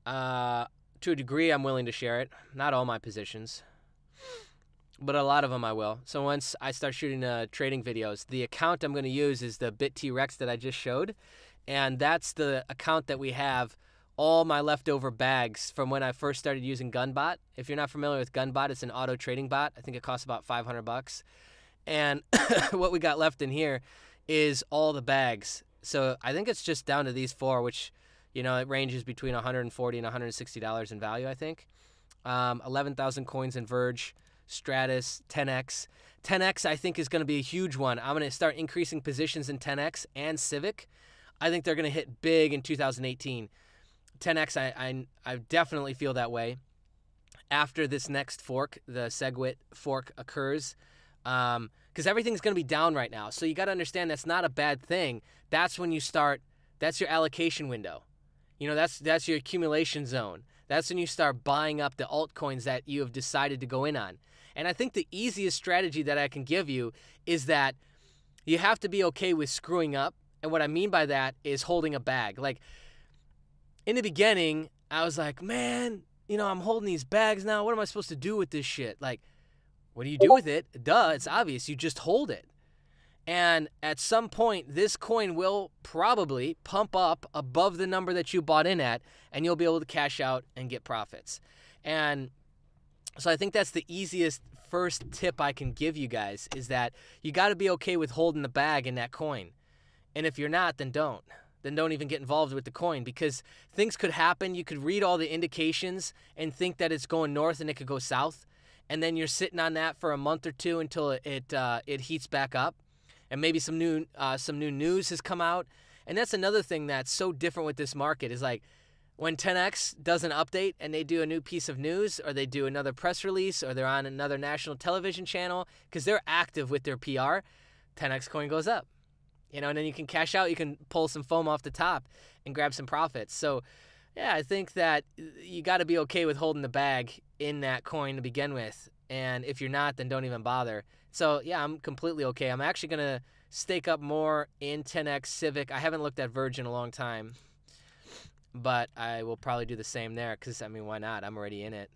To a degree, I'm willing to share it. Not all my positions, but a lot of them I will. So once I start shooting trading videos, the account I'm going to use is the BitTrex that I just showed, and that's the account that we have all my leftover bags from when I first started using Gunbot. If you're not familiar with Gunbot, it's an auto trading bot. I think it costs about $500. And what we got left in here is all the bags. So I think it's just down to these four, which, it ranges between $140 and $160 in value, I think. 11,000 coins in Verge, Stratus, 10x. 10x, I think, is going to be a huge one. I'm going to start increasing positions in 10x and Civic. I think they're going to hit big in 2018. 10x, I definitely feel that way. After this next fork, the SegWit fork occurs, because everything's going to be down right now. So you got to understand that's not a bad thing. That's when you start. That's your allocation window. That's your accumulation zone. That's when you start buying up the altcoins that you have decided to go in on. And I think the easiest strategy that I can give you is that you have to be okay with screwing up. And what I mean by that is holding a bag. Like, in the beginning, I was like, man, I'm holding these bags now. What am I supposed to do with this shit? Like, what do you do with it? Duh, it's obvious. You just hold it. And at some point, this coin will probably pump up above the number that you bought in at, and you'll be able to cash out and get profits. And so I think that's the easiest first tip I can give you guys, is that you got to be okay with holding the bag in that coin. And if you're not, then don't. Then don't even get involved with the coin, because things could happen. You could read all the indications and think that it's going north and it could go south. And then you're sitting on that for a month or two until it heats back up. And maybe some new news has come out. And that's another thing that's so different with this market, is like when 10x does an update and they do a new piece of news, or they do another press release, or they're on another national television channel, because they're active with their PR, 10x coin goes up. And then you can cash out, you can pull some foam off the top and grab some profits. So, yeah, I think that you got to be okay with holding the bag in that coin to begin with. And if you're not, then don't even bother. So, yeah, I'm completely okay. I'm actually going to stake up more in 10x Civic. I haven't looked at Verge in a long time, but I will probably do the same there because, why not? I'm already in it.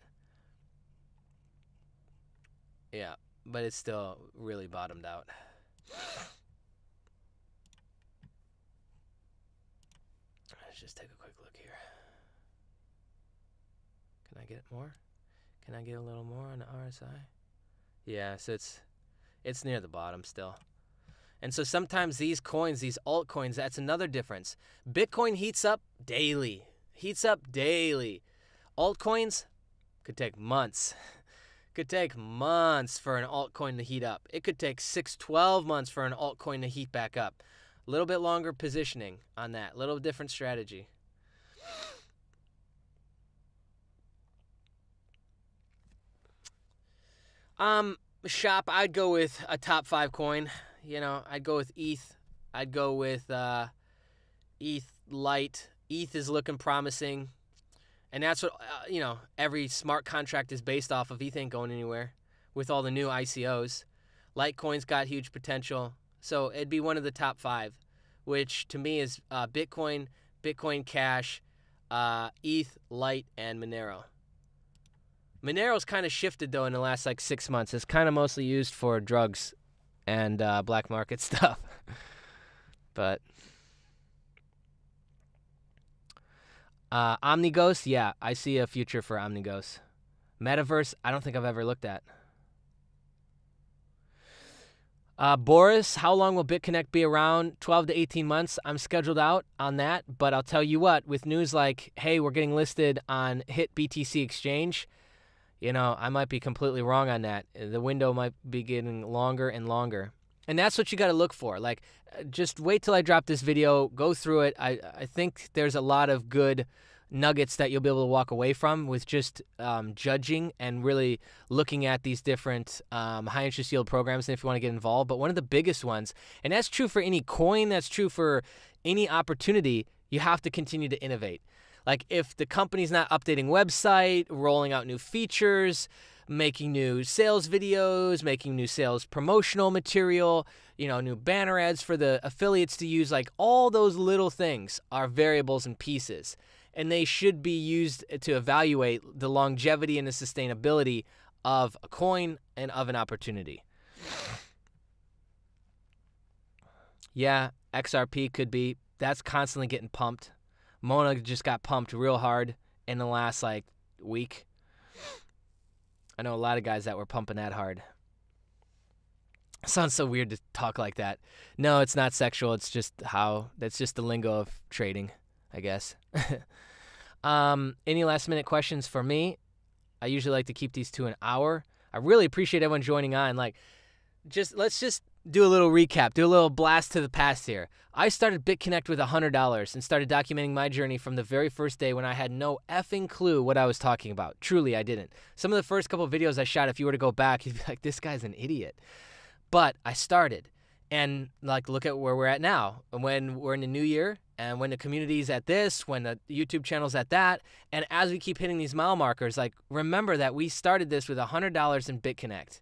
Yeah, but it's still really bottomed out. Let's just take a quick look here. Can I get more? Can I get a little more on the RSI? Yeah, so it's near the bottom still. And so sometimes these coins, these altcoins, that's another difference. Bitcoin heats up daily. Altcoins could take months. Could take months for an altcoin to heat up. It could take 6-12 months for an altcoin to heat back up. A little bit longer positioning on that. Little different strategy. Shop, I'd go with a top 5 coin. You know, I'd go with ETH. I'd go with ETH Lite. ETH is looking promising. And that's what, you know, every smart contract is based off of. ETH ain't going anywhere with all the new ICOs. Litecoin's got huge potential. So it'd be one of the top 5, which to me is Bitcoin, Bitcoin Cash, ETH, Lite, and Monero. Monero's kind of shifted, though, in the last, 6 months. It's kind of mostly used for drugs and black market stuff. But Omnighost, yeah, I see a future for Omnighost. Metaverse, I don't think I've ever looked at. Boris, how long will Bitconnect be around? 12 to 18 months. I'm scheduled out on that, but I'll tell you what, with news like, hey, we're getting listed on Hit BTC Exchange, you know, I might be completely wrong on that. The window might be getting longer and longer. And that's what you got to look for. Just wait till I drop this video, go through it. I think there's a lot of good nuggets that you'll be able to walk away from with just judging and really looking at these different high interest yield programs, and if you want to get involved. But one of the biggest ones, and that's true for any coin, that's true for any opportunity, you have to continue to innovate. If the company's not updating website, rolling out new features, making new sales videos, making new sales promotional material, new banner ads for the affiliates to use, all those little things are variables and pieces. And they should be used to evaluate the longevity and the sustainability of a coin and of an opportunity. Yeah, XRP could be. That's constantly getting pumped. Mona just got pumped real hard in the last, week. I know a lot of guys that were pumping that hard. Sounds so weird to talk like that. No, it's not sexual. It's just that's just the lingo of trading, I guess. Any last minute questions for me? I usually like to keep these to an hour. I really appreciate everyone joining on. Let's just do a little recap, do a little blast to the past here. I started Bitconnect with $100 and started documenting my journey from the very first day when I had no effing clue what I was talking about. Truly, I didn't. Some of the first couple of videos I shot, if you were to go back, you'd be like, this guy's an idiot. But I started, and look at where we're at now. When we're in the new year, and when the community's at this, when the YouTube channel's at that, and as we keep hitting these mile markers, remember that we started this with $100 in Bitconnect.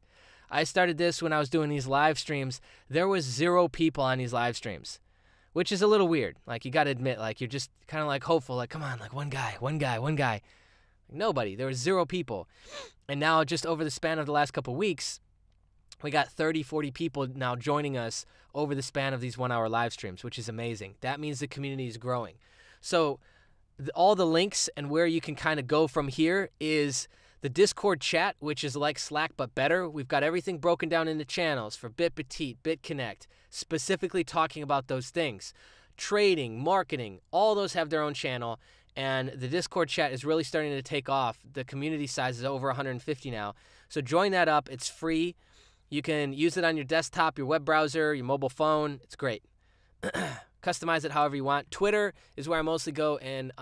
I started this when I was doing these live streams. There was 0 people on these live streams, which is a little weird. You got to admit, you're just kind of hopeful, come on, one guy. Nobody. There was 0 people. And now just over the span of the last couple of weeks, we got 30, 40 people now joining us over the span of these 1-hour live streams, which is amazing. That means the community is growing. So all the links and where you can kind of go from here is the Discord chat, which is like Slack but better. We've got everything broken down into channels for Bitpetite, Bitconnect, specifically talking about those things. Trading, marketing, all those have their own channel. And the Discord chat is really starting to take off. The community size is over 150 now. So join that up. It's free. You can use it on your desktop, your web browser, your mobile phone. It's great. Customize it however you want. Twitter is where I mostly go and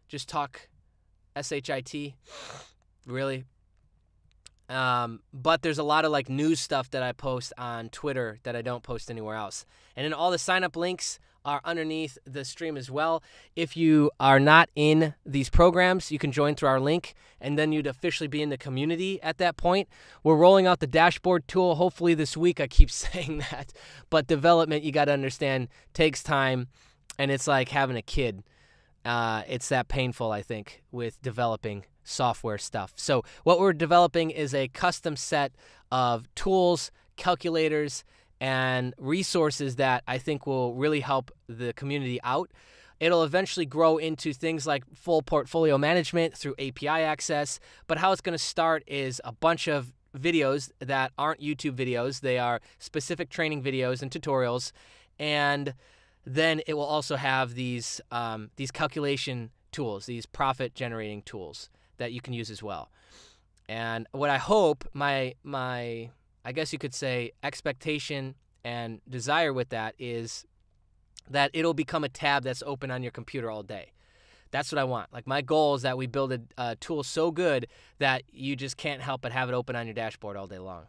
just talk SHIT, really. But there's a lot of news stuff that I post on Twitter that I don't post anywhere else. And then all the sign-up links are underneath the stream as well. If you are not in these programs, you can join through our link, and then you'd officially be in the community at that point. We're rolling out the dashboard tool hopefully this week. I keep saying that. But development, you got to understand, takes time, and it's like having a kid. It's that painful, I think, with developing software stuff. So what we're developing is a custom set of tools, calculators, and resources that I think will really help the community out. It'll eventually grow into things like full portfolio management through API access. But how it's going to start is a bunch of videos that aren't YouTube videos. They are specific training videos and tutorials. And then it will also have these calculation tools, these profit generating tools that you can use as well. And what I hope, my I guess you could say expectation and desire with that is that it'll become a tab that's open on your computer all day. That's what I want. Like, my goal is that we build a tool so good that you just can't help but have it open on your dashboard all day long.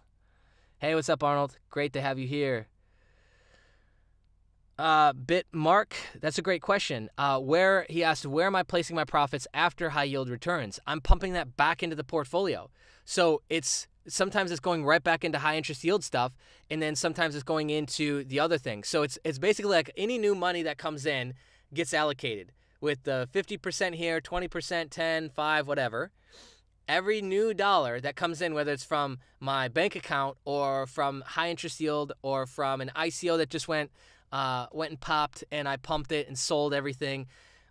Hey, what's up, Arnold? Great to have you here. Mark, that's a great question. He asked, where am I placing my profits after high yield returns? I'm pumping that back into the portfolio. So sometimes it's going right back into high interest yield stuff, and then sometimes it's going into the other thing. So it's basically like any new money that comes in gets allocated with the 50% here, 20%, 10, 5, whatever. Every new dollar that comes in, whether it's from my bank account or from high interest yield or from an ICO that just went and popped and I pumped it and sold everything,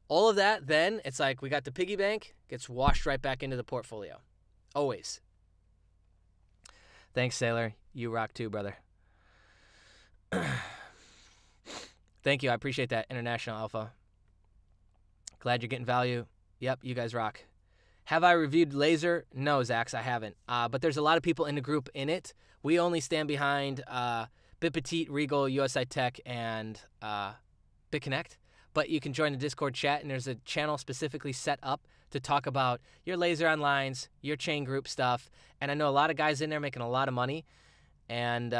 all of that, then it's like we got the piggy bank, gets washed right back into the portfolio. Always. Thanks, Sailor. You rock too, brother. Thank you. I appreciate that, International Alpha. Glad you're getting value. Yep, you guys rock. Have I reviewed Laser? No, Zax, I haven't. But there's a lot of people in the group in it. We only stand behind Bitpetite, Regal, USI Tech, and Bitconnect. But you can join the Discord chat, and there's a channel specifically set up to talk about your Laser Onlines, your chain group stuff. And I know a lot of guys in there making a lot of money. And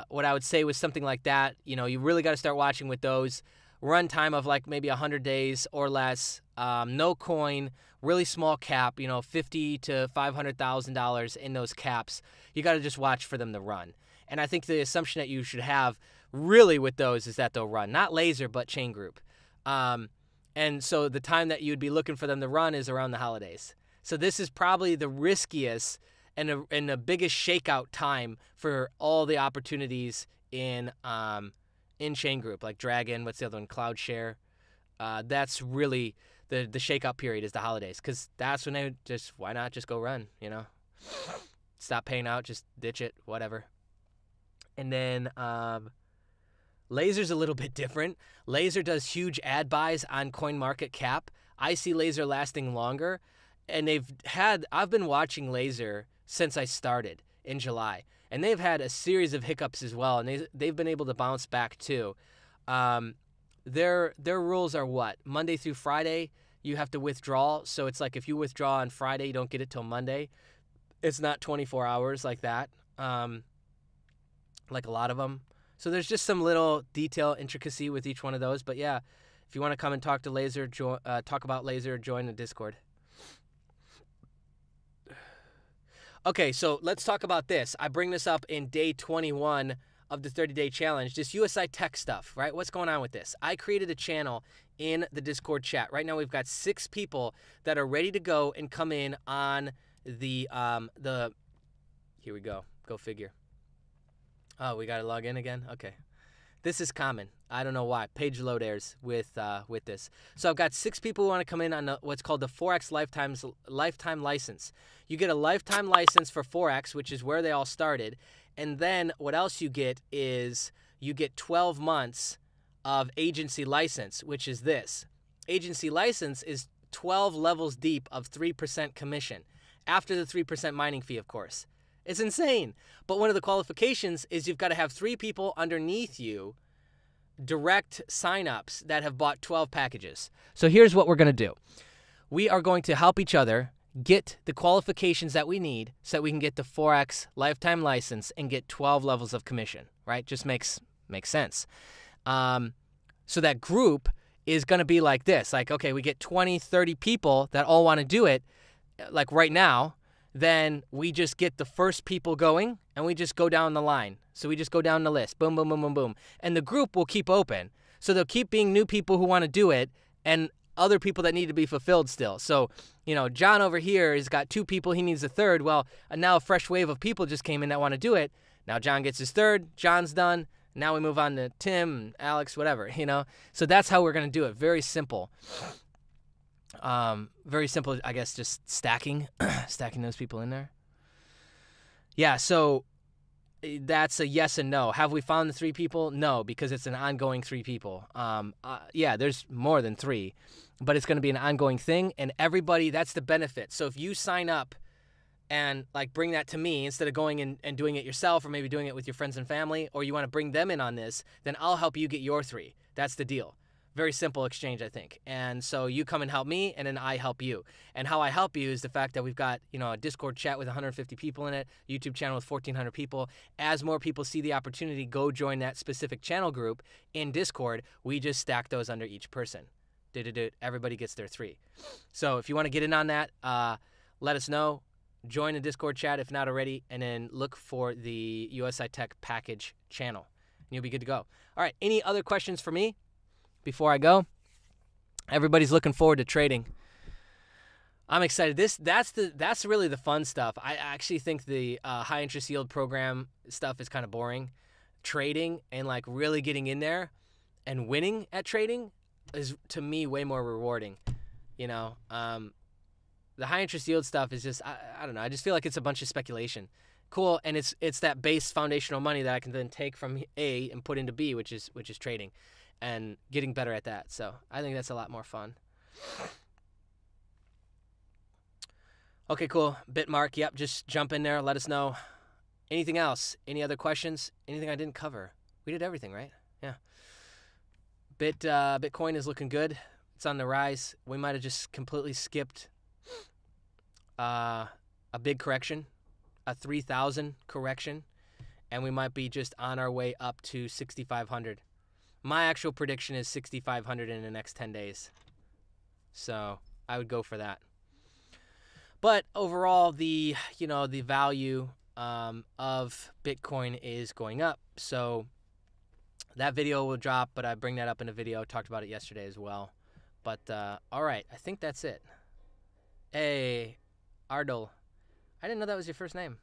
what I would say with something like that, you really got to start watching with those. Run time of like maybe 100 days or less, no coin, really small cap, $50,000 to $500,000 in those caps. You got to just watch for them to run. And I think the assumption that you should have really with those is that they'll run, not Laser, but chain group. And so the time that you'd be looking for them to run is around the holidays. So this is probably the riskiest and the biggest shakeout time for all the opportunities in chain group, like Dragon, what's the other one, Cloud Share. That's really the shakeout period is the holidays, because that's when they why not just go run, Stop paying out, just ditch it, whatever. And then Laser's a little bit different. Laser does huge ad buys on CoinMarketCap. I see Laser lasting longer, and I've been watching Laser since I started in July. And they've had a series of hiccups as well, and they've been able to bounce back too. Their rules are what? Monday through Friday, you have to withdraw. So it's like if you withdraw on Friday, you don't get it till Monday. It's not 24 hours like that, like a lot of them. So there's just some little detail intricacy with each one of those. But yeah, if you want to come and talk to Laser, talk about Laser, join the Discord. Okay, so let's talk about this. I bring this up in day 21 of the 30-day challenge, this USI Tech stuff, right? What's going on with this? I created a channel in the Discord chat. Right now we've got 6 people that are ready to go and come in on the here we go. Go figure. Oh, we got to log in again? Okay. This is common. I don't know why. Page load errors with this. So I've got 6 people who want to come in on what's called the Forex lifetime license. You get a lifetime license for Forex, which is where they all started. And then what else you get is you get 12 months of agency license, which is this. Agency license is 12 levels deep of 3% commission, after the 3% mining fee, of course. It's insane. But one of the qualifications is you've got to have 3 people underneath you, direct signups that have bought 12 packages. So here's what we're going to do. We are going to help each other get the qualifications that we need so that we can get the Forex lifetime license and get 12 levels of commission, right? Just makes sense. So that group is going to be like this. Like, okay, we get 20, 30 people that all want to do it, like right now. Then we just get the first people going, and we just go down the line. So we just go down the list. Boom, boom, boom, boom, boom. And the group will keep open. So there'll keep being new people who want to do it and other people that need to be fulfilled still. So, John over here has got 2 people. He needs a third. Well, now a fresh wave of people just came in that want to do it. Now John gets his third. John's done. Now we move on to Tim, Alex, whatever, you know. So that's how we're going to do it. Very simple. Very simple, I guess, just stacking those people in there. Yeah, so that's a yes and no. Have we found the 3 people? No, because it's an ongoing 3 people. Yeah, there's more than 3, but it's going to be an ongoing thing, and everybody, that's the benefit. So if you sign up and like bring that to me instead of going and doing it yourself, or maybe doing it with your friends and family, or you want to bring them in on this, then I'll help you get your 3. That's the deal. Very simple exchange, I think. And so you come and help me, and then I help you. And how I help you is the fact that we've got, you know, a Discord chat with 150 people in it, YouTube channel with 1,400 people. As more people see the opportunity, go join that specific channel group in Discord. We just stack those under each person. Everybody gets their 3. So if you want to get in on that, let us know. Join the Discord chat if not already, and then look for the USI Tech package channel. And you'll be good to go. All right, any other questions for me before I go? Everybody's looking forward to trading. I'm excited. That's really the fun stuff. I actually think the high interest yield program stuff is kind of boring. Trading and like really getting in there and winning at trading is, to me, way more rewarding. You know, the high interest yield stuff is just, I don't know. I just feel like it's a bunch of speculation. Cool, and it's that base foundational money that I can then take from A and put into B, which is trading, and getting better at that. So I think that's a lot more fun. Okay, cool. Bitmark, yep, just jump in there. Let us know. Anything else? Any other questions? Anything I didn't cover? We did everything, right? Yeah. Bitcoin is looking good. It's on the rise. We might have just completely skipped a big correction, a 3,000 correction, and we might be just on our way up to 6,500. My actual prediction is 6,500 in the next 10 days. So I would go for that. But overall, the value of Bitcoin is going up. So that video will drop, but I bring that up in a video. Talked about it yesterday as well. But all right, I think that's it. Hey, Ardel. I didn't know that was your first name.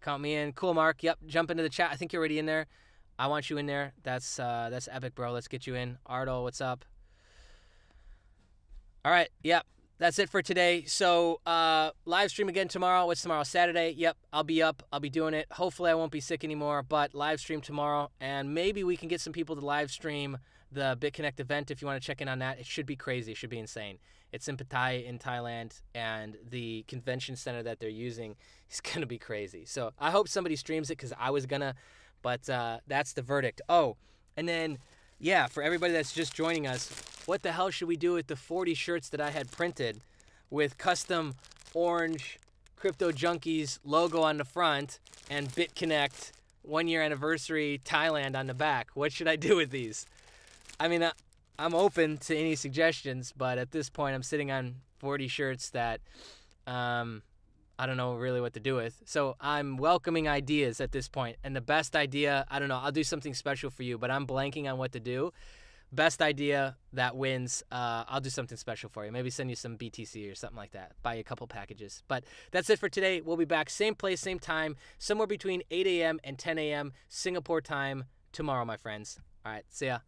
Count me in. Cool, Mark. Yep, jump into the chat. I think you're already in there. I want you in there. That's epic, bro. Let's get you in. Ardel, what's up? All right, yep. That's it for today. So live stream again tomorrow. What's tomorrow? Saturday. Yep, I'll be up. I'll be doing it. Hopefully I won't be sick anymore, but live stream tomorrow. And maybe we can get some people to live stream the Bitconnect event if you want to check in on that. It should be crazy. It should be insane. It's in Bitpetite in Thailand, and the convention center that they're using is going to be crazy. So I hope somebody streams it because I was going to, but that's the verdict. Oh, and then, yeah, for everybody that's just joining us, what the hell should we do with the 40 shirts that I had printed with custom orange Crypto Junkies logo on the front and Bitconnect 1-year anniversary Thailand on the back? What should I do with these? I mean, I'm open to any suggestions, but at this point I'm sitting on 40 shirts that I don't know really what to do with. So I'm welcoming ideas at this point. And the best idea, I don't know, I'll do something special for you, but I'm blanking on what to do. Best idea that wins, I'll do something special for you. Maybe send you some BTC or something like that. Buy you a couple packages. But that's it for today. We'll be back same place, same time, somewhere between 8 a.m. and 10 a.m. Singapore time tomorrow, my friends. All right, see ya.